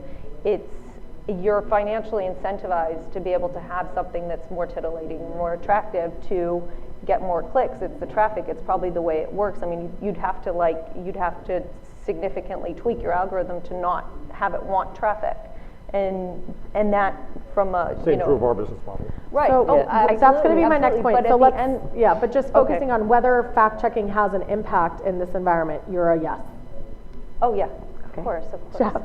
S3: you're financially incentivized to be able to have something that's more titillating, more attractive, to get more clicks. It's the traffic. It's probably the way it works. You'd have to significantly tweak your algorithm to not have it want traffic. And that from a
S2: same true of our business model.
S3: Right.
S1: So that's going to be my next point. So
S3: But
S1: but just focusing on whether fact checking has an impact in this environment, you're a yes.
S3: Oh yeah,
S1: Okay.
S3: of course.
S1: Jeff.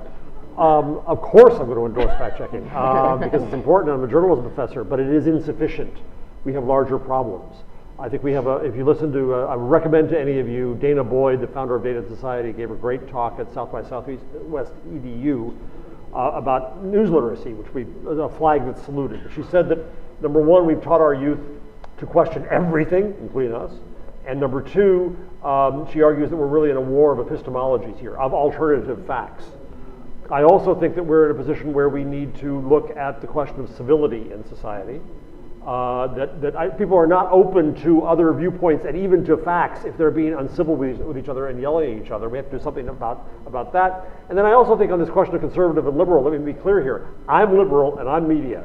S2: Of course I'm going to endorse fact-checking because it's important. I'm a journalism professor, but it is insufficient. We have larger problems. I think we have if you listen to, I would recommend to any of you, Dana Boyd, the founder of Data Society, gave a great talk at South by Southwest EDU about news literacy, which a flag that's saluted. She said that, number one, we've taught our youth to question everything, including us. And number two, she argues that we're really in a war of epistemologies here, of alternative facts. I also think that we're in a position where we need to look at the question of civility in society. People are not open to other viewpoints and even to facts if they're being uncivil with each other and yelling at each other. We have to do something about that. And then I also think on this question of conservative and liberal, let me be clear here. I'm liberal and I'm media.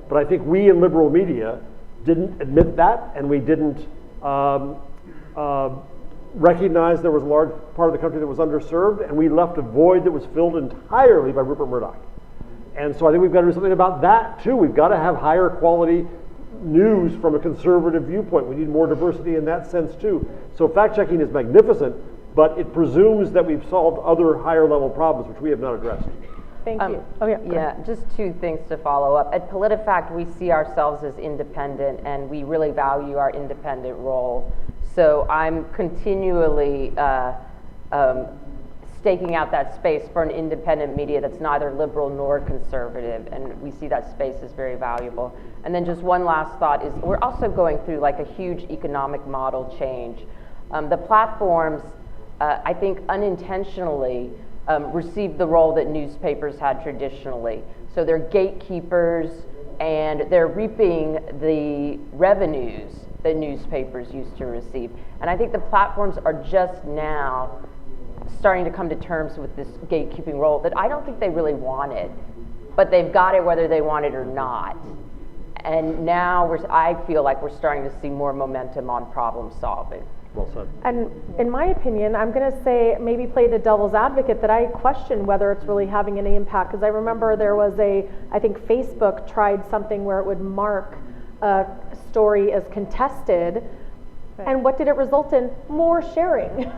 S2: But I think we in liberal media didn't admit that, and we didn't recognize there was a large part of the country that was underserved, and we left a void that was filled entirely by Rupert Murdoch. And so I think we've got to do something about that too. We've got to have higher quality news from a conservative viewpoint. We need more diversity in that sense too. So fact-checking is magnificent, but it presumes that we've solved other higher level problems which we have not addressed.
S1: Thank you.
S6: Yeah, just two things to follow up. At PolitiFact, we see ourselves as independent, and we really value our independent role. So I'm continually staking out that space for an independent media that's neither liberal nor conservative, and we see that space as very valuable. And then just one last thought is we're also going through like a huge economic model change. The platforms, I think unintentionally, received the role that newspapers had traditionally. So they're gatekeepers, and they're reaping the revenues that newspapers used to receive. And I think the platforms are just now starting to come to terms with this gatekeeping role that I don't think they really wanted, but they've got it whether they want it or not. And now I feel like we're starting to see more momentum on problem solving.
S2: Well said.
S1: And in my opinion, I'm going to say, maybe play the devil's advocate, that I question whether it's really having any impact, because I remember there was I think Facebook tried something where it would mark a story as contested, and what did it result in? More sharing.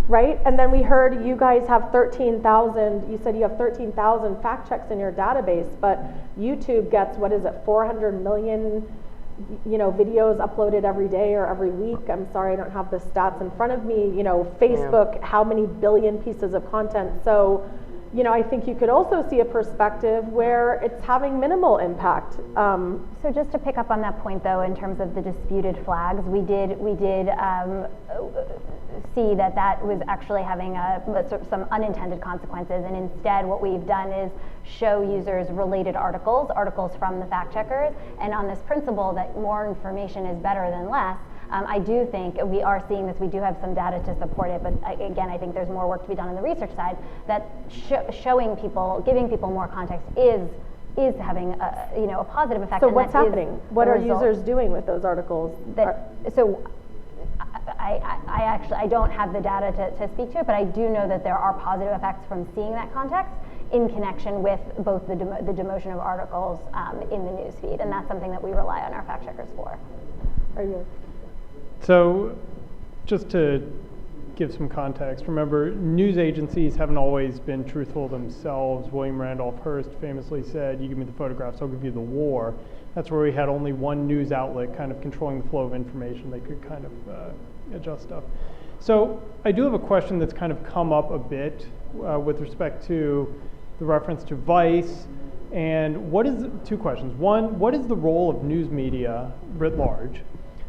S1: Right? And then we heard you guys have 13,000, you said you have 13,000 fact checks in your database, but YouTube gets, 400 million videos uploaded every day or every week. I'm sorry, I don't have the stats in front of me. Facebook, how many billion pieces of content. So, I think you could also see a perspective where it's having minimal impact.
S4: So just to pick up on that point, though, in terms of the disputed flags, we did see that was actually having some unintended consequences, and instead what we've done is show users related articles from the fact checkers, and on this principle that more information is better than less. I do think we are seeing this. We do have some data to support it, but again, I think there's more work to be done on the research side. That showing people, giving people more context is having a positive effect.
S1: So what's happening? What are users doing with those articles?
S4: I don't have the data to speak to it, but I do know that there are positive effects from seeing that context in connection with both the demotion of articles in the newsfeed, and that's something that we rely on our fact checkers for.
S1: Are you?
S10: So, just to give some context, remember, news agencies haven't always been truthful themselves. William Randolph Hearst famously said, "You give me the photographs, I'll give you the war." That's where we had only one news outlet kind of controlling the flow of information. They could kind of adjust stuff. So I do have a question that's kind of come up a bit with respect to the reference to Vice. And two questions. One, what is the role of news media writ large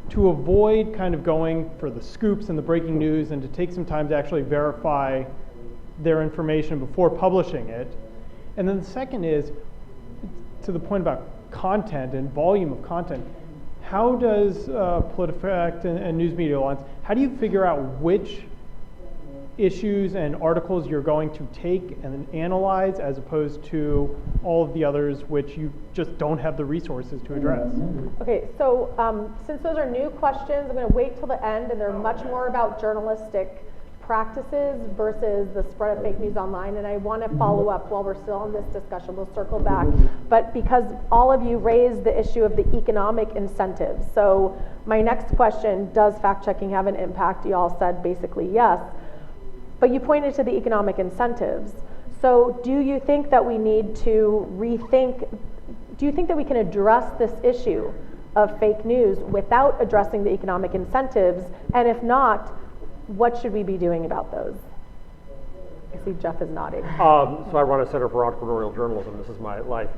S10: to avoid kind of going for the scoops and the breaking news, and to take some time to actually verify their information before publishing it? And then the second is, to the point about content and volume of content, how does PolitiFact and News Media Alliance, how do you figure out which issues and articles you're going to take and analyze, as opposed to all of the others which you just don't have the resources to address?
S1: Okay, so since those are new questions, I'm going to wait till the end, and they're much more about journalistic practices versus the spread of fake news online, and I want to follow up while we're still on this discussion. We'll circle back, but because all of you raised the issue of the economic incentives, so my next question, does fact-checking have an impact? You all said basically yes, but you pointed to the economic incentives. So do you think that we need to rethink, do you think that we can address this issue of fake news without addressing the economic incentives? And if not, what should we be doing about those? I see Jeff is nodding.
S2: So I run a Center for Entrepreneurial Journalism. This is my life.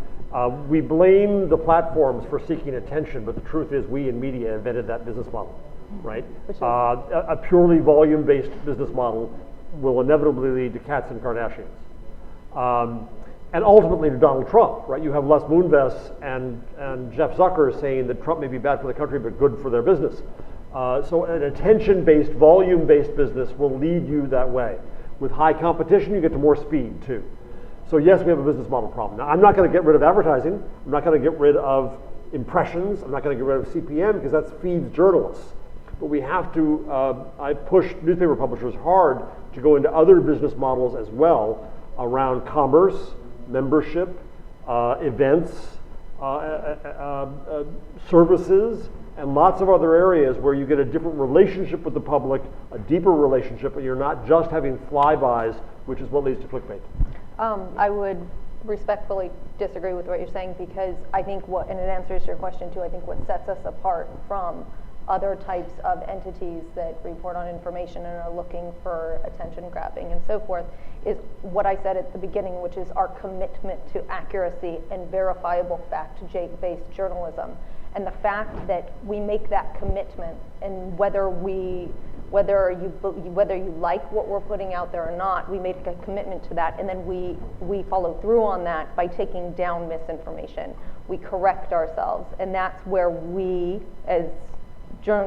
S2: We blame the platforms for seeking attention, but the truth is we in media invented that business model, right? A purely volume-based business model will inevitably lead to cats and Kardashians. And ultimately to Donald Trump, right? You have Les Moonves and Jeff Zucker saying that Trump may be bad for the country but good for their business. So an attention-based, volume-based business will lead you that way. With high competition, you get to more speed too. So yes, we have a business model problem. Now, I'm not going to get rid of advertising. I'm not going to get rid of impressions. I'm not going to get rid of CPM because that feeds journalists. But we have to, I push newspaper publishers hard to go into other business models as well around commerce, membership, events, services, and lots of other areas where you get a different relationship with the public, a deeper relationship, and you're not just having flybys, which is what leads to clickbait.
S3: I would respectfully disagree with what you're saying, because I think and it answers your question too, I think what sets us apart from other types of entities that report on information and are looking for attention grabbing and so forth is what I said at the beginning, which is our commitment to accuracy and verifiable fact-based journalism. And the fact that we make that commitment, and whether you like what we're putting out there or not, we make a commitment to that, and then we follow through on that by taking down misinformation. We correct ourselves, and that's where we, as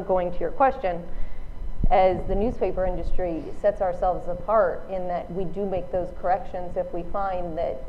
S3: going to your question, as the newspaper industry sets ourselves apart in that we do make those corrections if we find that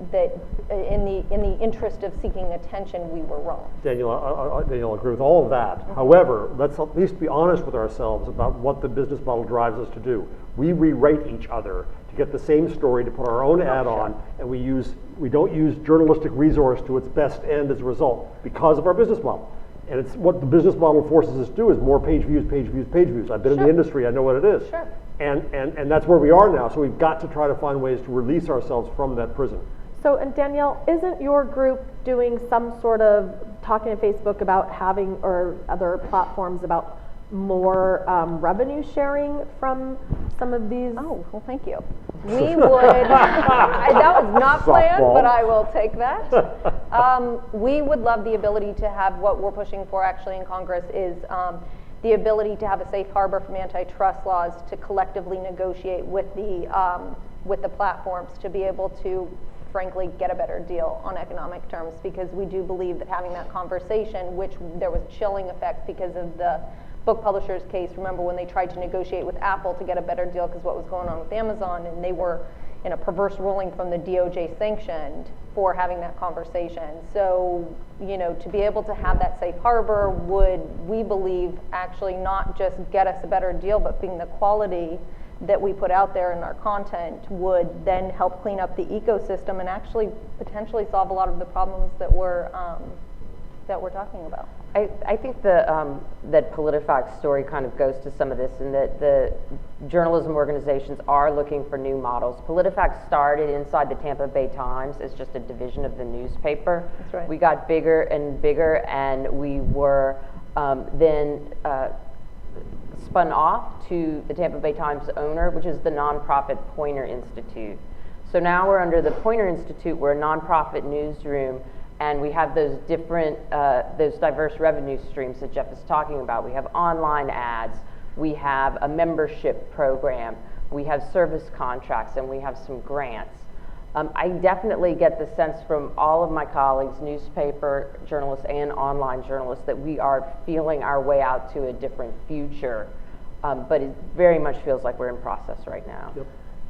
S3: in the interest of seeking attention we were wrong.
S2: Danielle, I agree with all of that. Mm-hmm. However, let's at least be honest with ourselves about what the business model drives us to do. We rewrite each other to get the same story, to put our own ad on, and we don't use journalistic resource to its best end as a result because of our business model. And it's what the business model forces us to do is more page views, page views, page views. I've been in the industry, I know what it is.
S3: Sure.
S2: And that's where we are now. So we've got to try to find ways to release ourselves from that prison.
S1: So, and Danielle, isn't your group doing some sort of talking to Facebook about having, or other platforms about more revenue sharing from some of these?
S3: Oh, well, thank you. We would, that was not planned, but I will take that. We would love the ability to have, what we're pushing for actually in Congress is the ability to have a safe harbor from antitrust laws to collectively negotiate with the platforms to be able to, frankly, get a better deal on economic terms, because we do believe that having that conversation, which there was chilling effect because of the book publishers case. Remember when they tried to negotiate with Apple to get a better deal because what was going on with Amazon, and they were in a perverse ruling from the DOJ sanctioned for having that conversation. So, to be able to have that safe harbor would, we believe, actually not just get us a better deal, but being the quality that we put out there in our content would then help clean up the ecosystem and actually potentially solve a lot of the problems that we're talking about.
S6: I think that PolitiFact's story kind of goes to some of this, and that the journalism organizations are looking for new models. PolitiFact started inside the Tampa Bay Times as just a division of the newspaper.
S3: That's right.
S6: We got bigger and bigger, and we were then spun off to the Tampa Bay Times owner, which is the nonprofit Poynter Institute. So now we're under the Poynter Institute. We're a nonprofit newsroom. And we have those different, those diverse revenue streams that Jeff is talking about. We have online ads, we have a membership program, we have service contracts, and we have some grants. I definitely get the sense from all of my colleagues, newspaper journalists and online journalists, that we are feeling our way out to a different future. But it very much feels like we're in process right now.
S2: Yep.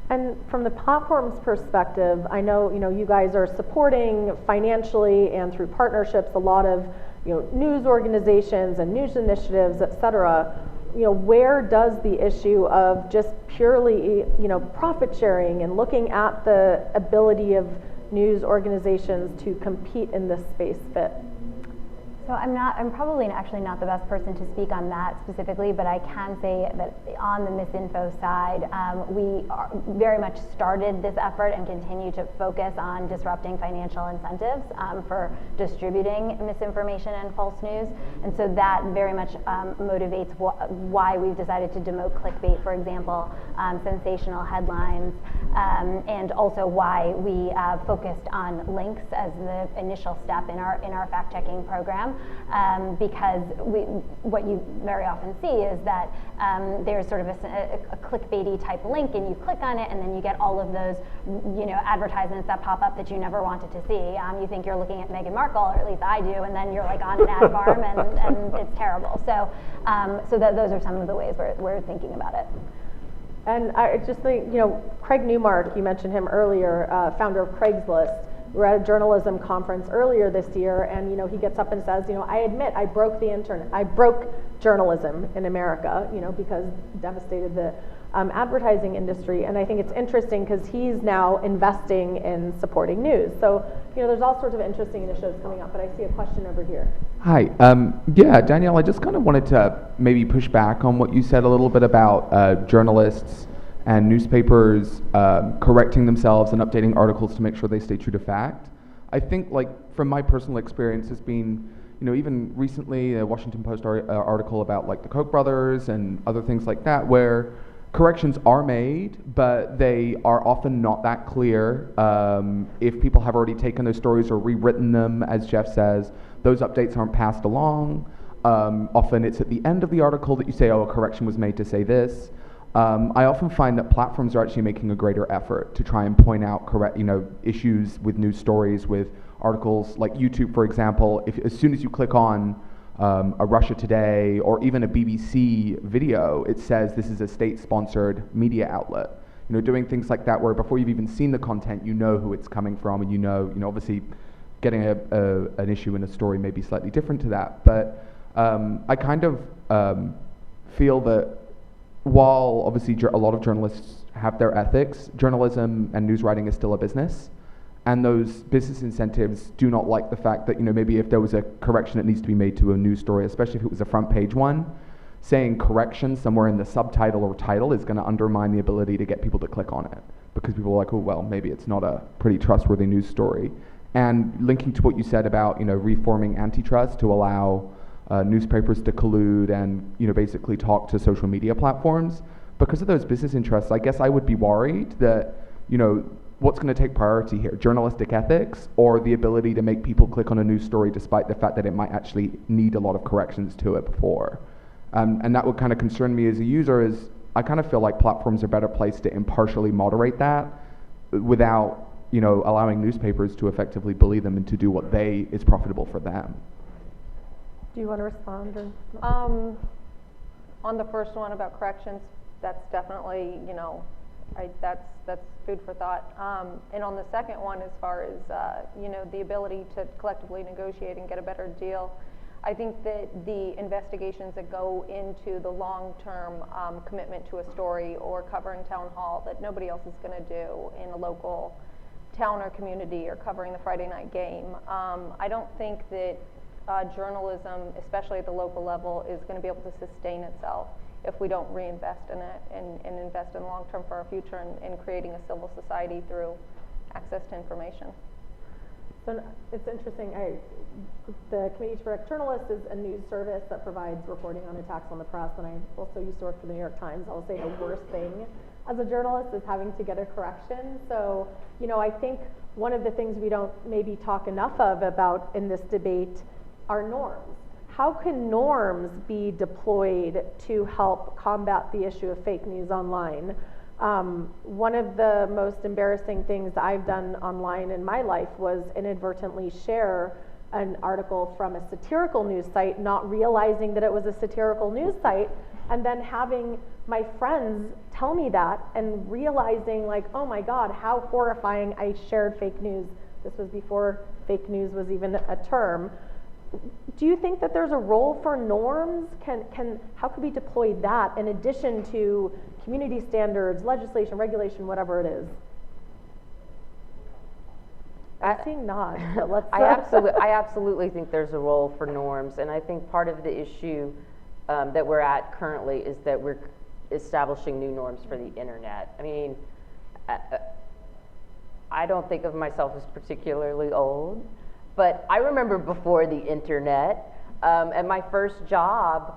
S1: And from the platform's perspective, I know you guys are supporting financially and through partnerships a lot of news organizations and news initiatives, et cetera. Where does the issue of just purely profit sharing and looking at the ability of news organizations to compete in this space fit?
S4: So I'm probably actually not the best person to speak on that specifically, but I can say that on the misinfo side, we very much started this effort and continue to focus on disrupting financial incentives for distributing misinformation and false news. And so that very much motivates why we've decided to demote clickbait, for example, sensational headlines, and also why we focused on links as the initial step in our fact-checking program. Because what you very often see is that there's sort of a clickbaity type link, and you click on it, and then you get all of those, advertisements that pop up that you never wanted to see. You think you're looking at Meghan Markle, or at least I do, and then you're like on an ad farm, and it's terrible. So, those are some of the ways we're thinking about it.
S1: And I just think, Craig Newmark, you mentioned him earlier, founder of Craigslist. We were at a journalism conference earlier this year, and he gets up and says, I admit I broke the internet. I broke journalism in America, because it devastated the advertising industry. And I think it's interesting because he's now investing in supporting news. So, there's all sorts of interesting initiatives coming up. But I see a question over here.
S11: Hi. Yeah, Danielle, I just kind of wanted to maybe push back on what you said a little bit about journalists and newspapers correcting themselves and updating articles to make sure they stay true to fact. I think, from my personal experience, has been, even recently a Washington Post article about the Koch brothers and other things like that, where corrections are made, but they are often not that clear. If people have already taken those stories or rewritten them, as Jeff says, those updates aren't passed along. Often it's at the end of the article that you say, a correction was made to say this. I often find that platforms are actually making a greater effort to try and point out issues with news stories, with articles like YouTube, for example. As soon as you click on a Russia Today or even a BBC video, it says this is a state-sponsored media outlet. Doing things like that, where before you've even seen the content, you know who it's coming from, and obviously getting an issue in a story may be slightly different to that. But I kind of feel that while obviously a lot of journalists have their ethics, journalism and news writing is still a business, and those business incentives do not like the fact that maybe if there was a correction that needs to be made to a news story, especially if it was a front page one, saying correction somewhere in the subtitle or title is going to undermine the ability to get people to click on it, because people are like, oh well, maybe it's not a pretty trustworthy news story. And linking to what you said about reforming antitrust to allow newspapers to collude and basically talk to social media platforms, because of those business interests, I guess I would be worried that what's going to take priority here, journalistic ethics or the ability to make people click on a news story despite the fact that it might actually need a lot of corrections to it before. And that would kind of concern me as a user, is I kind of feel like platforms are better placed to impartially moderate that without allowing newspapers to effectively bully them and to do what is profitable for them.
S1: Do you want to respond?
S3: On the first one about corrections, that's definitely, that's food for thought. And on the second one, as far as, the ability to collectively negotiate and get a better deal, I think that the investigations that go into the long-term commitment to a story or covering town hall that nobody else is going to do in a local town or community, or covering the Friday night game, I don't think that journalism, especially at the local level, is going to be able to sustain itself if we don't reinvest in it and invest in the long term for our future and creating a civil society through access to information.
S1: So it's interesting. The Committee to Protect Journalists is a news service that provides reporting on attacks on the press, and I also used to work for the New York Times. I'll say the worst thing as a journalist is having to get a correction. So, I think one of the things we don't maybe talk enough about in this debate are norms. How can norms be deployed to help combat the issue of fake news online? One of the most embarrassing things I've done online in my life was inadvertently share an article from a satirical news site, not realizing that it was a satirical news site, and then having my friends tell me that and realizing oh my God, how horrifying, I shared fake news. This was before fake news was even a term. Do you think that there's a role for norms? How could we deploy that in addition to community standards, legislation, regulation, whatever it is? I'm seeing nods, but let's.
S6: I absolutely think there's a role for norms, and I think part of the issue that we're at currently is that we're establishing new norms for the internet. I mean, I don't think of myself as particularly old, but I remember before the internet. At my first job,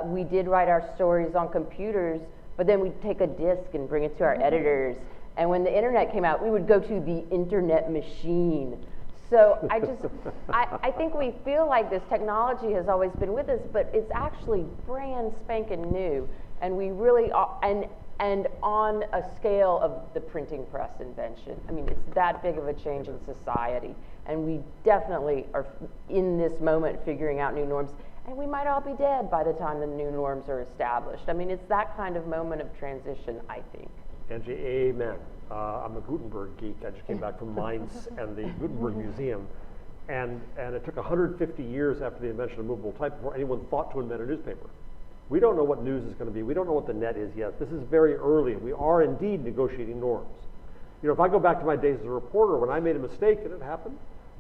S6: we did write our stories on computers, but then we'd take a disk and bring it to our editors. And when the internet came out, we would go to the internet machine. So I think we feel like this technology has always been with us, but it's actually brand spanking new. And we really are, and on a scale of the printing press invention. I mean, it's that big of a change in society. And we definitely are in this moment figuring out new norms. And we might all be dead by the time the new norms are established. I mean, it's that kind of moment of transition, I think.
S2: Angie, amen. I'm a Gutenberg geek. I just came back from Mainz and the Gutenberg Museum. And it took 150 years after the invention of movable type before anyone thought to invent a newspaper. We don't know what news is going to be. We don't know what the net is yet. This is very early. We are indeed negotiating norms. You know, if I go back to my days as a reporter, when I made a mistake and it happened,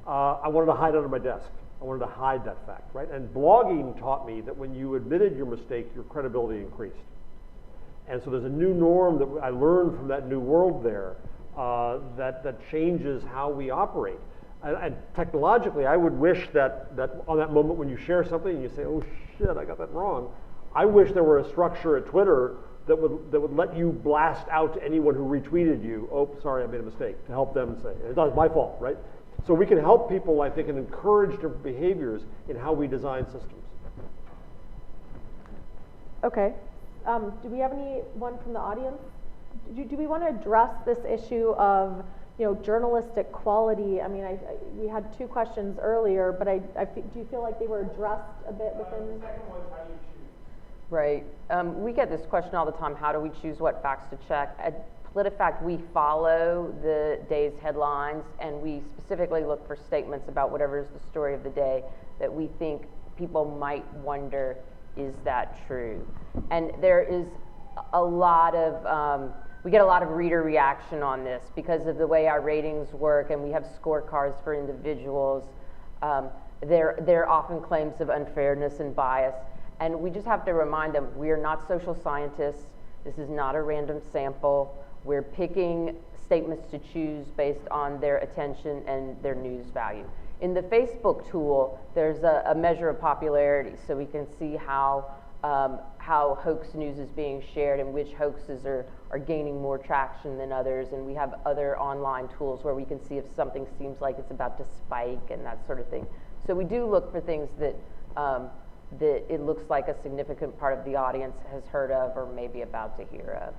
S2: I wanted to hide under my desk. I wanted to hide that fact, right? And blogging taught me that when you admitted your mistake, your credibility increased. And so there's a new norm that I learned from that new world there that changes how we operate. And technologically, I would wish that on that moment when you share something and you say, oh shit, I got that wrong, I wish there were a structure at Twitter that would let you blast out to anyone who retweeted you, oh, sorry, I made a mistake, to help them say, it's not my fault, right? So we can help people, I think, and encourage different behaviors in how we design systems.
S1: Okay. Do we have anyone from the audience? Do we want to address this issue of, you know, journalistic quality? I mean, we had two questions earlier, but do you feel like they were addressed a bit within?
S9: The second one is how do you choose?
S6: Right. We get this question all the time, how do we choose what facts to check? At PolitiFact, we follow the day's headlines, and we specifically look for statements about whatever is the story of the day that we think people might wonder, is that true? And there is a lot of, we get a lot of reader reaction on this because of the way our ratings work, and we have scorecards for individuals. There are often claims of unfairness and bias, and we just have to remind them, we are not social scientists. This is not a random sample. We're picking statements to choose based on their attention and their news value. In the Facebook tool, there's a measure of popularity, so we can see how hoax news is being shared and which hoaxes are gaining more traction than others. And we have other online tools where we can see if something seems like it's about to spike and that sort of thing. So we do look for things that it looks like a significant part of the audience has heard of or maybe about to hear of.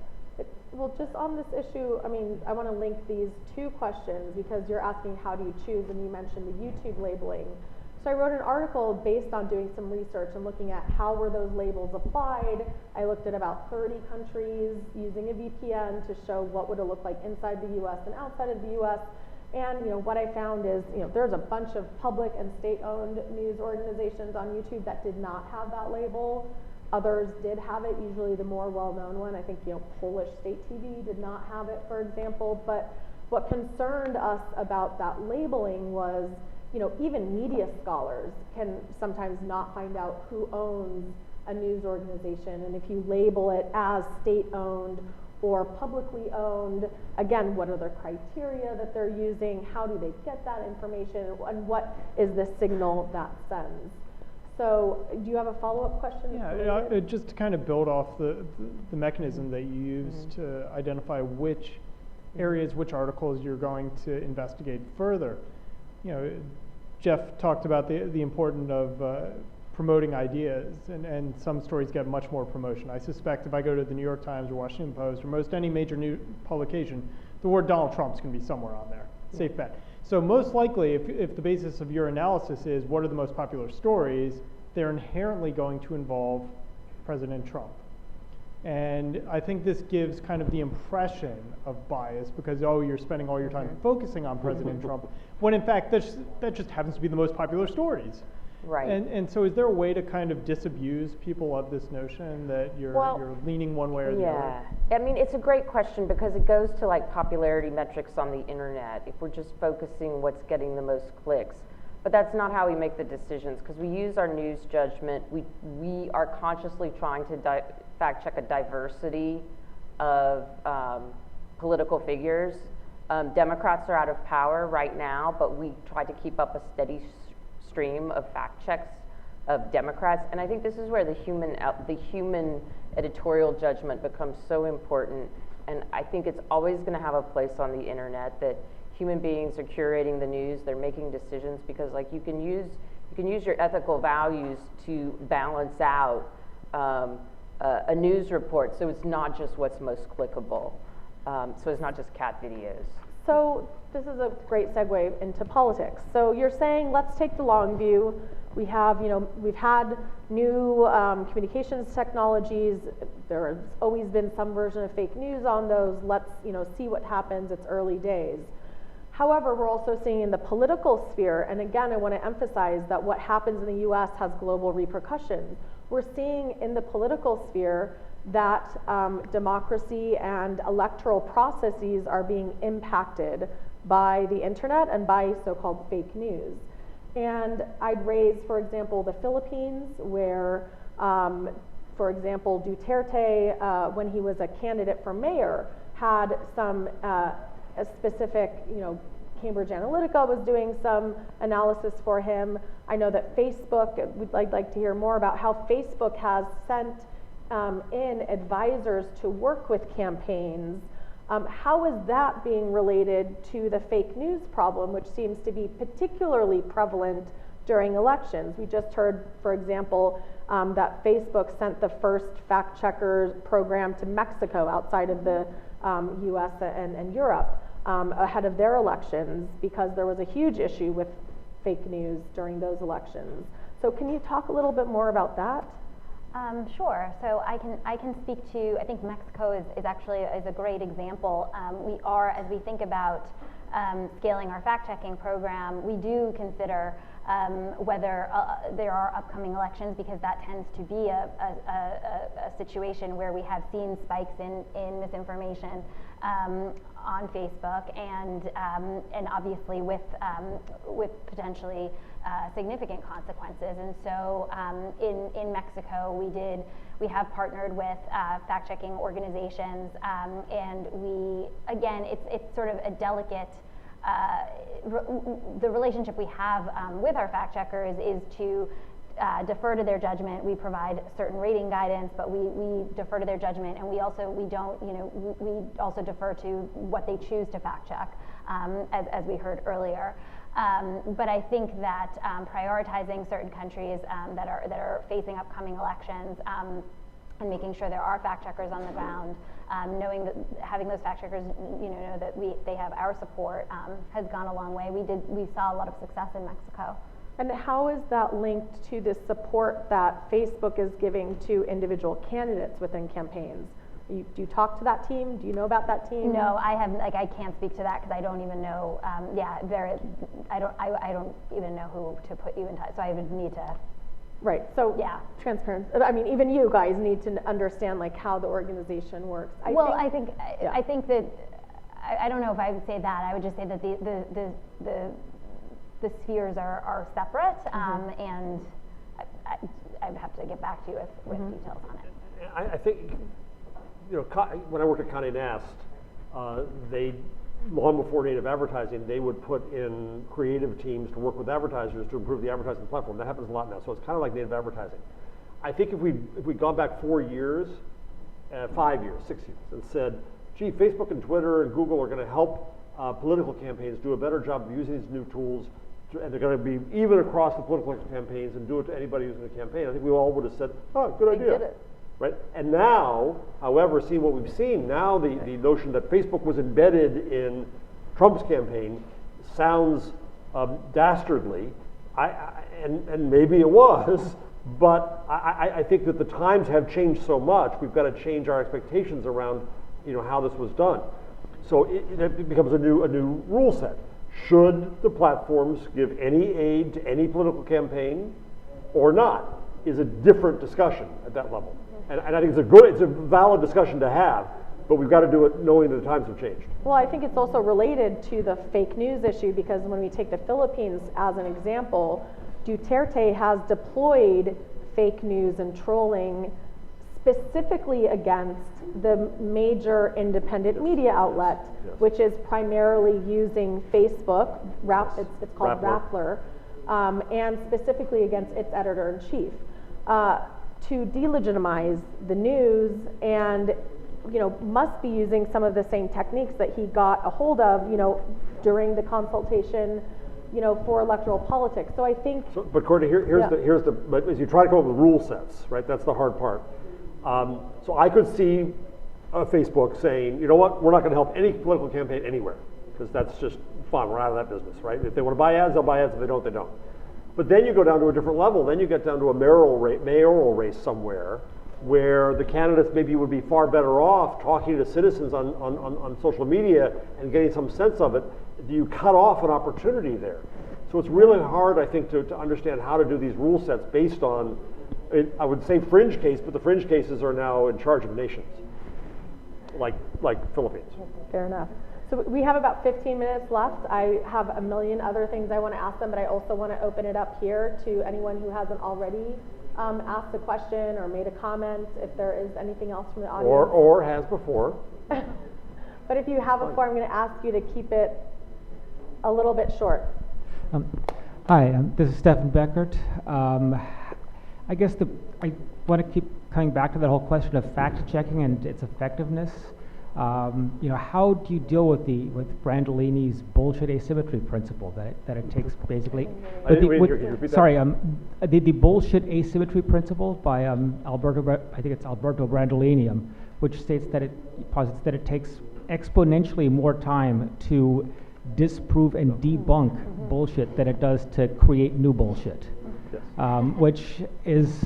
S1: Well, just on this issue, I mean, I want to link these two questions because you're asking how do you choose, and you mentioned the YouTube labeling. So I wrote an article based on doing some research and looking at how were those labels applied. I looked at about 30 countries using a VPN to show what would it look like inside the US and outside of the US. And you know what I found is, you know, there's a bunch of public and state-owned news organizations on YouTube that did not have that label. Others did have it, usually the more well-known one. I think, you know, Polish state TV did not have it, for example. But what concerned us about that labeling was, you know, even media scholars can sometimes not find out who owns a news organization. And if you label it as state-owned or publicly owned, again, what are the criteria that they're using? How do they get that information? And what is the signal that sends? So do you have a follow-up question?
S10: Yeah, just to kind of build off the mechanism that you use to identify which areas, which articles you're going to investigate further. You know, Jeff talked about the importance of promoting ideas, and some stories get much more promotion. I suspect if I go to the New York Times or Washington Post or most any major news publication, the word Donald Trump's going to be somewhere on there. Safe bet. So most likely, if the basis of your analysis is what are the most popular stories, they're inherently going to involve President Trump. And I think this gives kind of the impression of bias because, oh, you're spending all your time focusing on President Trump, when in fact that just happens to be the most popular stories.
S6: Right.
S10: And so is there a way to kind of disabuse people of this notion that you're leaning one way or the other?
S6: I mean, it's a great question because it goes to like popularity metrics on the internet, if we're just focusing what's getting the most clicks. But that's not how we make the decisions, because we use our news judgment. We are consciously trying to fact check a diversity of political figures. Democrats are out of power right now, but we try to keep up a steady stream of fact checks of Democrats. And I think this is where the human editorial judgment becomes so important. And I think it's always going to have a place on the internet, that human beings are curating the news, they're making decisions, because like you can use your ethical values to balance out a news report, so it's not just what's most clickable. So it's not just cat videos.
S1: So this is a great segue into politics. So you're saying, let's take the long view. We have, we've had new communications technologies. There has always been some version of fake news on those. Let's, see what happens. It's early days. However, we're also seeing in the political sphere, and again, I want to emphasize that what happens in the US has global repercussions. We're seeing in the political sphere that democracy and electoral processes are being impacted by the internet and by so-called fake news. And I'd raise, for example, the Philippines, where, for example, Duterte, when he was a candidate for mayor, had some a specific, Cambridge Analytica was doing some analysis for him. I know that Facebook, I'd like to hear more about how Facebook has sent in advisors to work with campaigns. How is that being related to the fake news problem, which seems to be particularly prevalent during elections? We just heard, for example, that Facebook sent the first fact checker program to Mexico outside of the US and Europe ahead of their elections, because there was a huge issue with fake news during those elections. So can you talk a little bit more about that?
S4: Sure. So I can speak to, I think Mexico is actually a great example. We are, as we think about scaling our fact-checking program, we do consider whether there are upcoming elections, because that tends to be a situation where we have seen spikes in misinformation on Facebook, and obviously with potentially significant consequences. And so in Mexico, we have partnered with fact-checking organizations, and it's sort of a delicate. The relationship we have with our fact checkers is to defer to their judgment. We provide certain rating guidance, but we defer to their judgment, and we also defer to what they choose to fact check, as we heard earlier. But I think that prioritizing certain countries that are facing upcoming elections, and making sure there are fact checkers on the ground, knowing that having those fact checkers, know that they have our support, has gone a long way. We saw a lot of success in Mexico.
S1: And how is that linked to the support that Facebook is giving to individual candidates within campaigns? Do you talk to that team? Do you know about that team?
S4: No, I can't speak to that, because I don't even know. I don't even know who to put you in touch. So I would need to.
S1: Right. So
S4: yeah,
S1: transparency. I mean, even you guys need to understand how the organization works.
S4: I think that I don't know if I would say that. I would just say that the spheres are separate, and I'd have to get back to you with details on it.
S2: I think, when I worked at Condé Nast, they, long before native advertising, they would put in creative teams to work with advertisers to improve the advertising platform. That happens a lot now, so it's kind of like native advertising. I think if we'd gone back 4 years, 5 years, 6 years, and said, gee, Facebook and Twitter and Google are going to help political campaigns do a better job of using these new tools, and they're going to be even across the political campaigns and do it to anybody using a campaign, I think we all would have said, oh, good idea.
S1: They did it.
S2: Right? And now, however, seeing what we've seen, now the notion that Facebook was embedded in Trump's campaign sounds dastardly, and maybe it was, but I think that the times have changed so much, we've got to change our expectations around how this was done. So it becomes a new rule set. Should the platforms give any aid to any political campaign? or not is a different discussion at that level. And I think it's a valid discussion to have, but we've got to do it knowing that the times have changed.
S1: Well, I think it's also related to the fake news issue, because when we take the Philippines as an example, Duterte has deployed fake news and trolling specifically against the major independent media outlet, which is primarily using Facebook, it's called Rappler, and specifically against its editor-in-chief, to delegitimize the news, and must be using some of the same techniques that he got a hold of, during the consultation, for electoral politics. So I think.
S2: But Courtney, but as you try to come up with rule sets, right? That's the hard part. So I could see Facebook saying, you know what, we're not going to help any political campaign anywhere, because that's just fine. We're out of that business, right? If they want to buy ads, they'll buy ads. If they don't, they don't. But then you go down to a different level. Then you get down to a mayoral race somewhere, where the candidates maybe would be far better off talking to citizens on social media and getting some sense of it. Do you cut off an opportunity there? So it's really hard, I think, to understand how to do these rule sets based on, I would say fringe case, but the fringe cases are now in charge of nations, like Philippines.
S1: Fair enough. So we have about 15 minutes left. I have a million other things I want to ask them, but I also want to open it up here to anyone who hasn't already asked a question or made a comment, if there is anything else from the audience.
S2: Or has before.
S1: But if you have before, I'm going to ask you to keep it a little bit short.
S12: Hi, this is Stefan Beckert. I guess I want to keep coming back to that whole question of fact-checking and its effectiveness. How do you deal with Brandolini's bullshit asymmetry principle that it takes basically? The bullshit asymmetry principle by I think it's Alberto Brandolini, which states that it posits that it takes exponentially more time to disprove and debunk bullshit than it does to create new bullshit. Which is,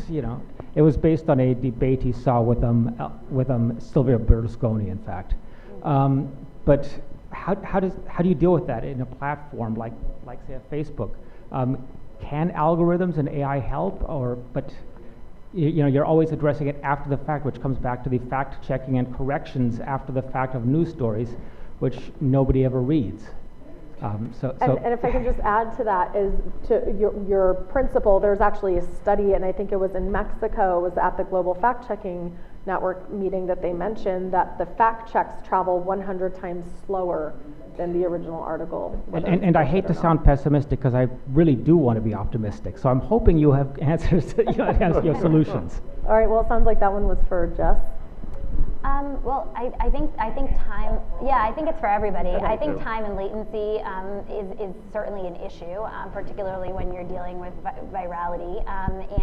S12: it was based on a debate he saw with Silvio Berlusconi, in fact. But how do you deal with that in a platform like say, a Facebook? Can algorithms and AI help, but you're always addressing it after the fact, which comes back to the fact checking and corrections after the fact of news stories, which nobody ever reads. And
S1: if I can just add to that, is to your principle, there's actually a study, and I think it was in Mexico, it was at the Global Fact Checking Network meeting that they mentioned that the fact checks travel 100 times slower than the original article.
S12: And I hate to sound pessimistic, because I really do want to be optimistic. So I'm hoping you have answers to your solutions.
S1: All right, well, it sounds like that one was for Jess.
S4: Well, I think time. Yeah, I think it's for everybody. I think time and latency is certainly an issue, particularly when you're dealing with virality.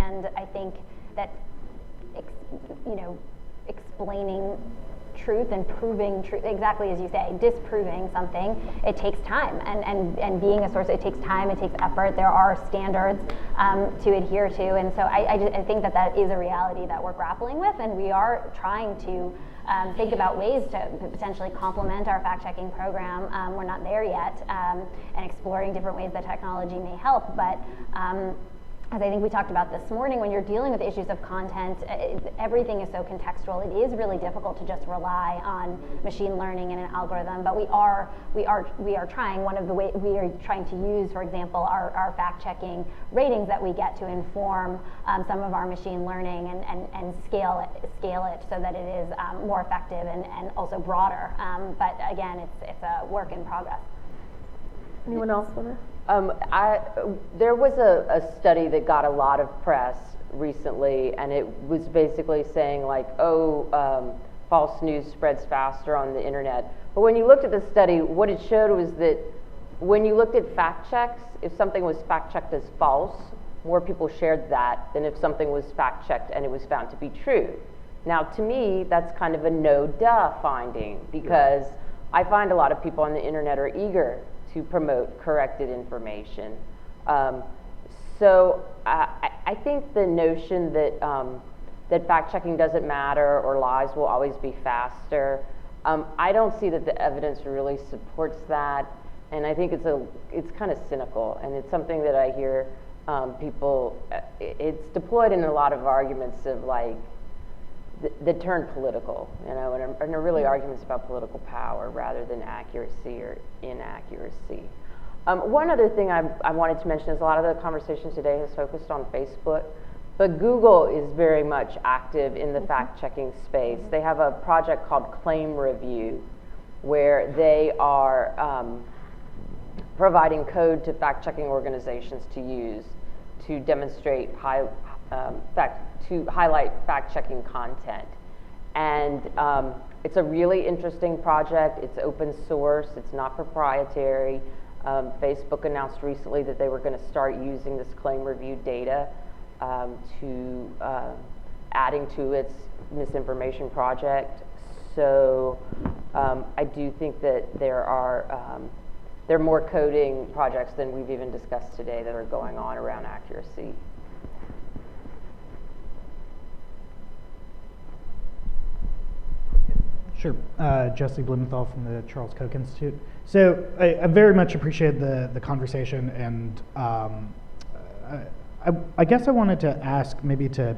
S4: And I think that explaining truth and proving truth, exactly as you say, disproving something, it takes time, and being a source, it takes time, it takes effort. There are standards to adhere to, and so I think that is a reality that we're grappling with, and we are trying to think about ways to potentially complement our fact-checking program. We're not there yet, and exploring different ways that technology may help, but as I think we talked about this morning, when you're dealing with issues of content, everything is so contextual. It is really difficult to just rely on machine learning and an algorithm. But we are trying. One of the ways we are trying to use, for example, our fact-checking ratings that we get to inform some of our machine learning and scale it so that it is more effective and also broader. But again, it's a work in progress.
S1: Anyone else want to?
S6: There was a study that got a lot of press recently, and it was basically saying false news spreads faster on the internet. But when you looked at the study, what it showed was that when you looked at fact checks, if something was fact checked as false, more people shared that than if something was fact checked and it was found to be true. Now, to me, that's kind of a no-duh finding, because I find a lot of people on the internet are eager to promote corrected information. So I think the notion that fact-checking doesn't matter or lies will always be faster, I don't see that the evidence really supports that, and I think it's kind of cynical, and it's something that I hear It's deployed in a lot of arguments of like, that turn political, you know, and are really arguments about political power rather than accuracy or inaccuracy. One other thing I wanted to mention is a lot of the conversation today has focused on Facebook, but Google is very much active in the fact-checking space. They have a project called Claim Review, where they are providing code to fact-checking organizations to use to demonstrate to highlight fact-checking content. And it's a really interesting project. It's open source. It's not proprietary. Facebook announced recently that they were going to start using this claim review data to adding to its misinformation project. So I do think that there are more coding projects than we've even discussed today that are going on around accuracy.
S13: Sure. Jesse Blumenthal from the Charles Koch Institute. So I very much appreciate the conversation, and I guess I wanted to ask maybe to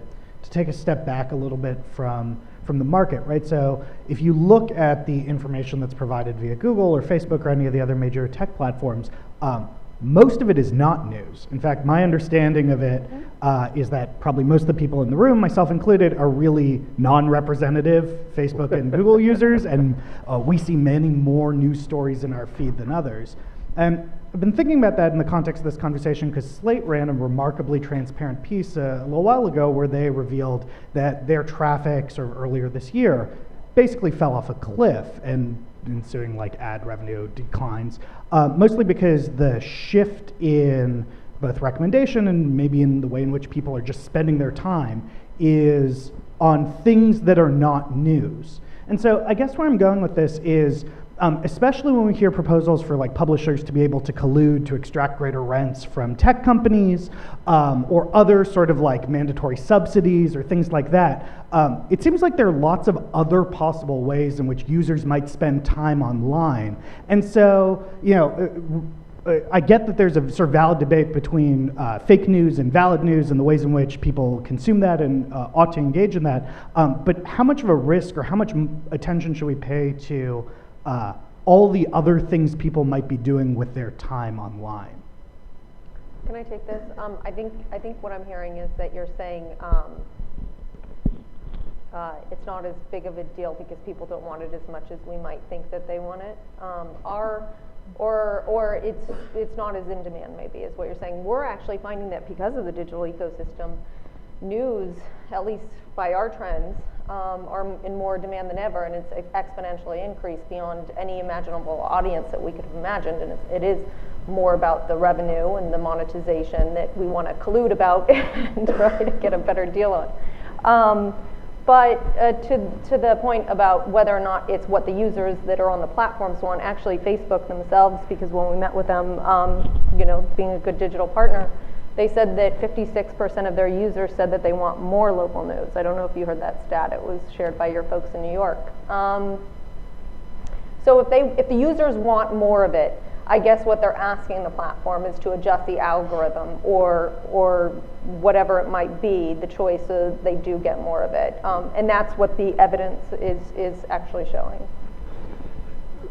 S13: take a step back a little bit from the market, right? So if you look at the information that's provided via Google or Facebook or any of the other major tech platforms, most of it is not news. In fact, my understanding of it is that probably most of the people in the room, myself included, are really non-representative Facebook and Google users, and we see many more news stories in our feed than others. And I've been thinking about that in the context of this conversation because Slate ran a remarkably transparent piece a little while ago where they revealed that their traffic sort of earlier this year basically fell off a cliff and ensuing like ad revenue declines, mostly because the shift in both recommendation and maybe in the way in which people are just spending their time is on things that are not news. And so I guess where I'm going with this is, especially when we hear proposals for like publishers to be able to collude to extract greater rents from tech companies or other sort of like mandatory subsidies or things like that, it seems like there are lots of other possible ways in which users might spend time online. And so, you know, I get that there's a sort of valid debate between fake news and valid news and the ways in which people consume that and ought to engage in that. But how much of a risk or how much attention should we pay to all the other things people might be doing with their time online?
S3: Can I take this? I think what I'm hearing is that you're saying it's not as big of a deal because people don't want it as much as we might think that they want it. Or it's not as in demand, maybe, is what you're saying. We're actually finding that because of the digital ecosystem, news, at least by our trends, are in more demand than ever, and it's exponentially increased beyond any imaginable audience that we could have imagined. And it is more about the revenue and the monetization that we want to collude about and try to get a better deal on. But to the point about whether or not it's what the users that are on the platforms want, actually Facebook themselves, because when we met with them, you know, being a good digital partner, they said that 56% of their users said that they want more local news. I don't know if you heard that stat. It was shared by your folks in New York. So if the users want more of it, I guess what they're asking the platform is to adjust the algorithm or whatever it might be, the choice so they do get more of it. And that's what the evidence is actually showing.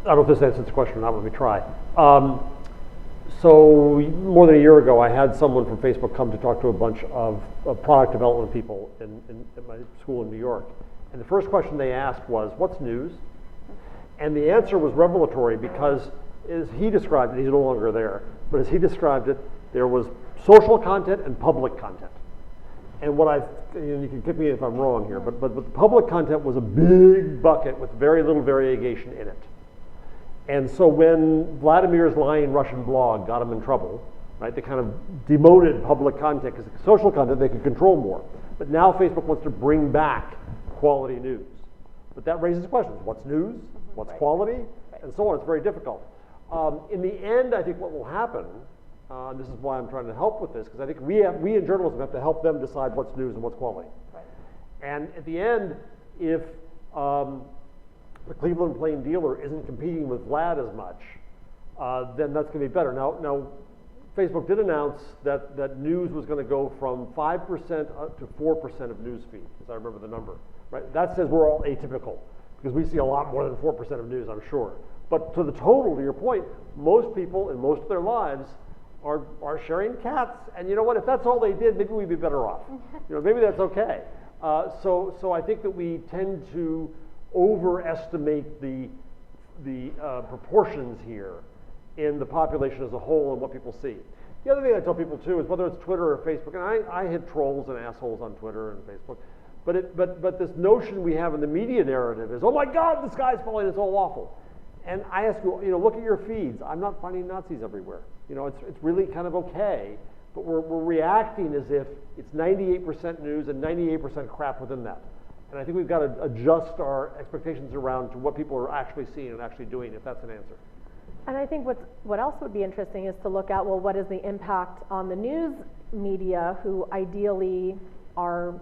S2: I don't know if this answers the question or not, let me try. So more than a year ago, I had someone from Facebook come to talk to a bunch of product development people at my school in New York. And the first question they asked was, what's news? And the answer was revelatory because as he described it, he's no longer there, but as he described it, there was social content and public content. And you can kick me if I'm wrong here, but the public content was a big bucket with very little variegation in it. And so when Vladimir's lying Russian blog got him in trouble, right, they kind of demoted public content because social content they could control more. But now Facebook wants to bring back quality news. But that raises questions. What's news? What's quality? And so on. It's very difficult. In the end, I think what will happen, this is why I'm trying to help with this, because I think we in journalism have to help them decide what's news and what's quality. Right. And at the end, if the Cleveland Plain Dealer isn't competing with Vlad as much, then that's going to be better. Now, Facebook did announce that news was going to go from 5% up to 4% of news feed, as I remember the number. Right? That says we're all atypical, because we see a lot more than 4% of news, I'm sure. But to the total, to your point, most people in most of their lives are sharing cats, and you know what? If that's all they did, maybe we'd be better off. Maybe that's okay. So I think that we tend to overestimate the proportions here in the population as a whole and what people see. The other thing I tell people too is whether it's Twitter or Facebook, and I hit trolls and assholes on Twitter and Facebook, but this notion we have in the media narrative is, oh my God, the sky's falling, it's all awful. And I ask you, look at your feeds. I'm not finding Nazis everywhere. It's really kind of okay, but we're reacting as if it's 98% news and 98% crap within that. And I think we've got to adjust our expectations around to what people are actually seeing and actually doing, if that's an answer.
S1: And I think what else would be interesting is to look at, well, what is the impact on the news media, who ideally are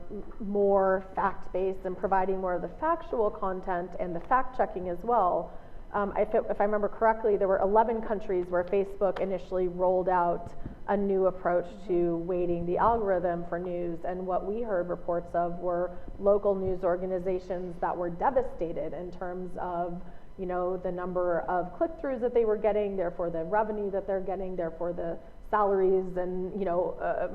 S1: more fact-based and providing more of the factual content and the fact-checking as well. If I remember correctly, there were 11 countries where Facebook initially rolled out a new approach to weighting the algorithm for news, and what we heard reports of were local news organizations that were devastated in terms of the number of click-throughs that they were getting, therefore the revenue that they're getting, therefore the salaries and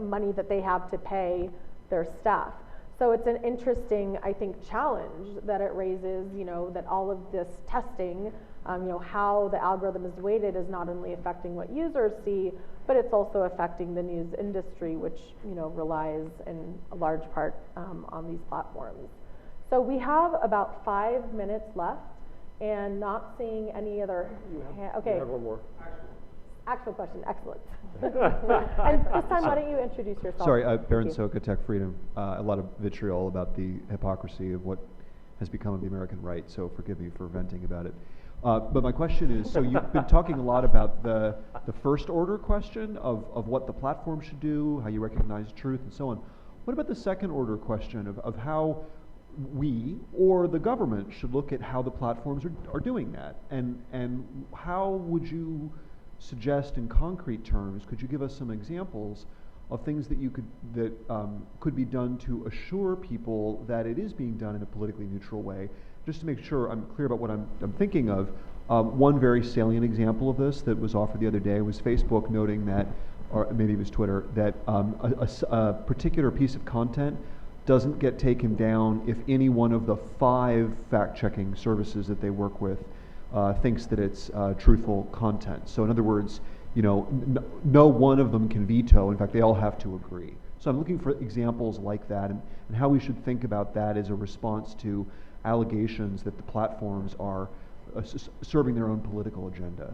S1: money that they have to pay their staff. So it's an interesting, I think, challenge that it raises, that all of this testing, how the algorithm is weighted is not only affecting what users see, but it's also affecting the news industry, which, relies in a large part on these platforms. So we have about 5 minutes left, and not seeing any other. Okay.
S2: You have one more.
S1: Actual question, excellent. And this time, why don't you introduce yourself?
S8: Sorry, Baron Soka, Tech Freedom. A lot of vitriol about the hypocrisy of what has become of the American right, so forgive me for venting about it. But my question is, so you've been talking a lot about the first order question of what the platform should do, how you recognize truth, and so on. What about the second order question of how we or the government should look at how the platforms are doing that? And how would you suggest in concrete terms, could you give us some examples of things that could be done to assure people that it is being done in a politically neutral way? Just to make sure I'm clear about what I'm thinking of, one very salient example of this that was offered the other day was Facebook noting that, or maybe it was Twitter, that a particular piece of content doesn't get taken down if any one of the 5 fact-checking services that they work with thinks that it's truthful content. So in other words, no one of them can veto. In fact, they all have to agree. So I'm looking for examples like that and how we should think about that as a response to allegations that the platforms are serving their own political agenda.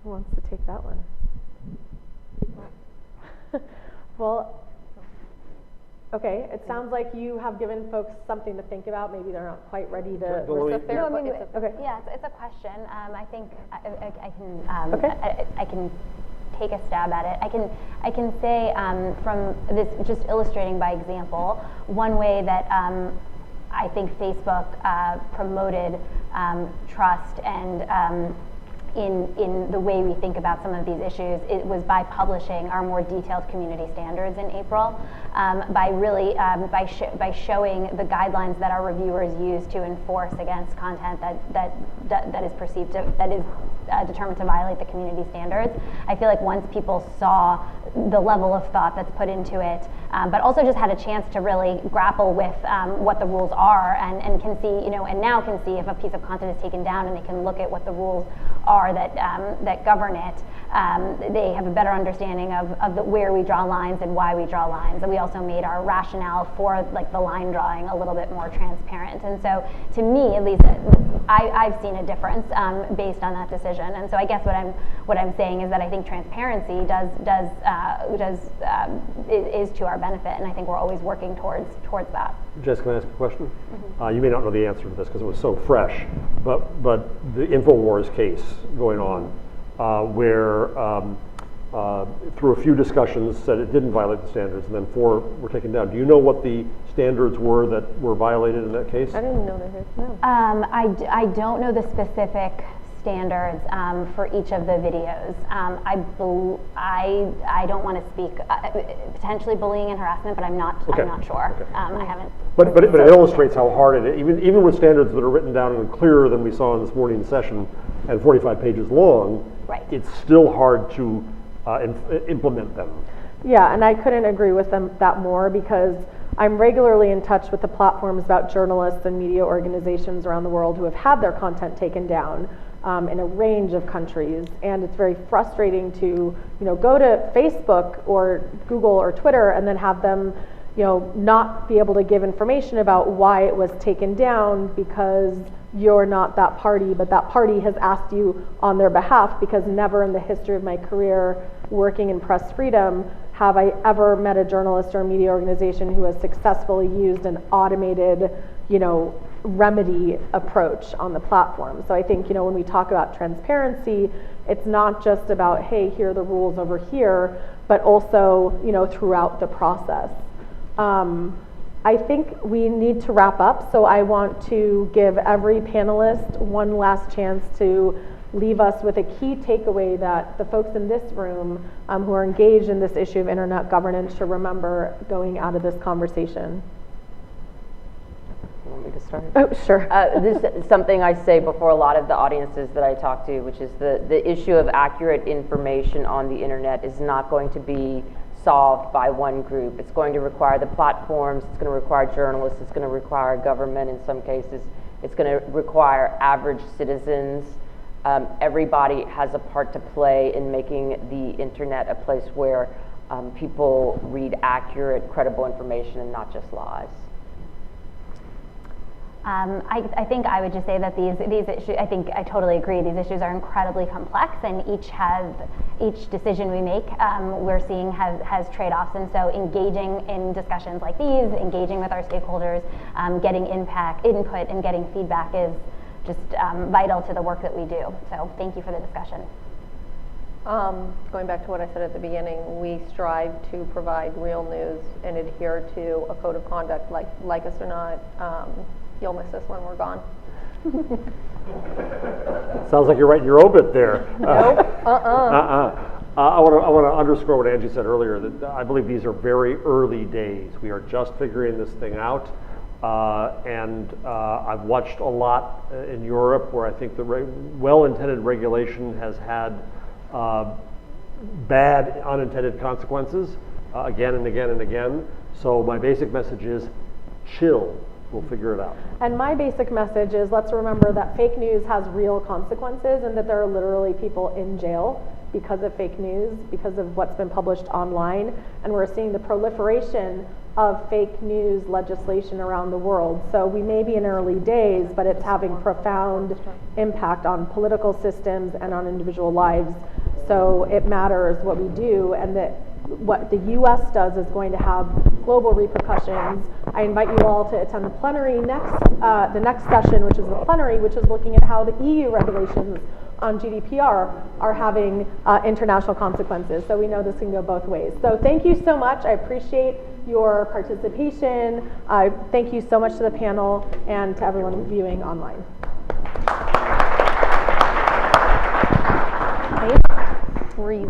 S1: Who wants to take that one? Well, okay, it sounds like you have given folks something to think about. Maybe they're not quite ready to.
S4: Okay. Yeah, it's a question. I think I can take a stab at it. I can say from this, just illustrating by example, one way that I think Facebook promoted trust and in the way we think about some of these issues, it was by publishing our more detailed community standards in April, by showing the guidelines that our reviewers use to enforce against content that is perceived to, that is determined to violate the community standards. I feel like once people saw the level of thought that's put into it, but also just had a chance to really grapple with what the rules are and can see, and now can see if a piece of content is taken down and they can look at what the rules are that govern it. They have a better understanding of where we draw lines and why we draw lines. And we also made our rationale for the line drawing a little bit more transparent. And so to me, at least, I've seen a difference based on that decision. And so I guess what I'm saying is that I think transparency is to our benefit, and I think we're always working towards that.
S2: Jess, can I ask a question? Mm-hmm. You may not know the answer to this because it was so fresh, but the InfoWars case going on, where through a few discussions said it didn't violate the standards, and then 4 were taken down. Do you know what the standards were that were violated in that case?
S1: I didn't know that. No.
S4: I don't know the specific standards for each of the videos. I don't want to speak potentially bullying and harassment, but I'm not sure.
S2: Okay.
S4: I haven't.
S2: But it illustrates how hard it is, even with standards that are written down and clearer than we saw in this morning's session and 45 pages long.
S4: Right.
S2: It's still hard to implement them.
S1: Yeah, and I couldn't agree with them that more, because I'm regularly in touch with the platforms about journalists and media organizations around the world who have had their content taken down in a range of countries, and it's very frustrating to go to Facebook or Google or Twitter and then have them not be able to give information about why it was taken down because you're not that party, but that party has asked you on their behalf, because never in the history of my career working in press freedom have I ever met a journalist or a media organization who has successfully used an automated, remedy approach on the platform. So I think, when we talk about transparency, it's not just about, hey, here are the rules over here, but also, throughout the process. I think we need to wrap up, so I want to give every panelist one last chance to leave us with a key takeaway that the folks in this room who are engaged in this issue of internet governance should remember going out of this conversation.
S6: You want me to start?
S1: Oh, sure.
S6: This is something I say before a lot of the audiences that I talk to, which is the issue of accurate information on the internet is not going to be solved by one group. It's going to require the platforms, it's going to require journalists, it's going to require government in some cases, it's going to require average citizens. Everybody has a part to play in making the internet a place where people read accurate, credible information and not just lies.
S4: I think I would just say that these issues, I totally agree, these issues are incredibly complex, and each decision we make, we're seeing has trade-offs, and so engaging in discussions like these, engaging with our stakeholders, getting input and getting feedback is just vital to the work that we do. So thank you for the discussion.
S3: Going back to what I said at the beginning, we strive to provide real news and adhere to a code of conduct, like us or not. You'll miss us when we're gone.
S2: Sounds like you're writing your obit there.
S3: Nope.
S2: I want to underscore what Angie said earlier, that I believe these are very early days. We are just figuring this thing out. And I've watched a lot in Europe where I think the well-intended regulation has had bad unintended consequences again and again and again. So my basic message is chill. We'll figure it out.
S1: And my basic message is, let's remember that fake news has real consequences, and that there are literally people in jail because of fake news, because of what's been published online. And we're seeing the proliferation of fake news legislation around the world. So we may be in early days, but it's having profound impact on political systems and on individual lives. So it matters what we do, and that what the U.S. does is going to have global repercussions. I invite you all to attend the plenary the next session, which is the plenary, which is looking at how the EU regulations on GDPR are having international consequences. So we know this can go both ways. So thank you so much. I appreciate your participation. Thank you so much to the panel and to everyone viewing online. Freeze.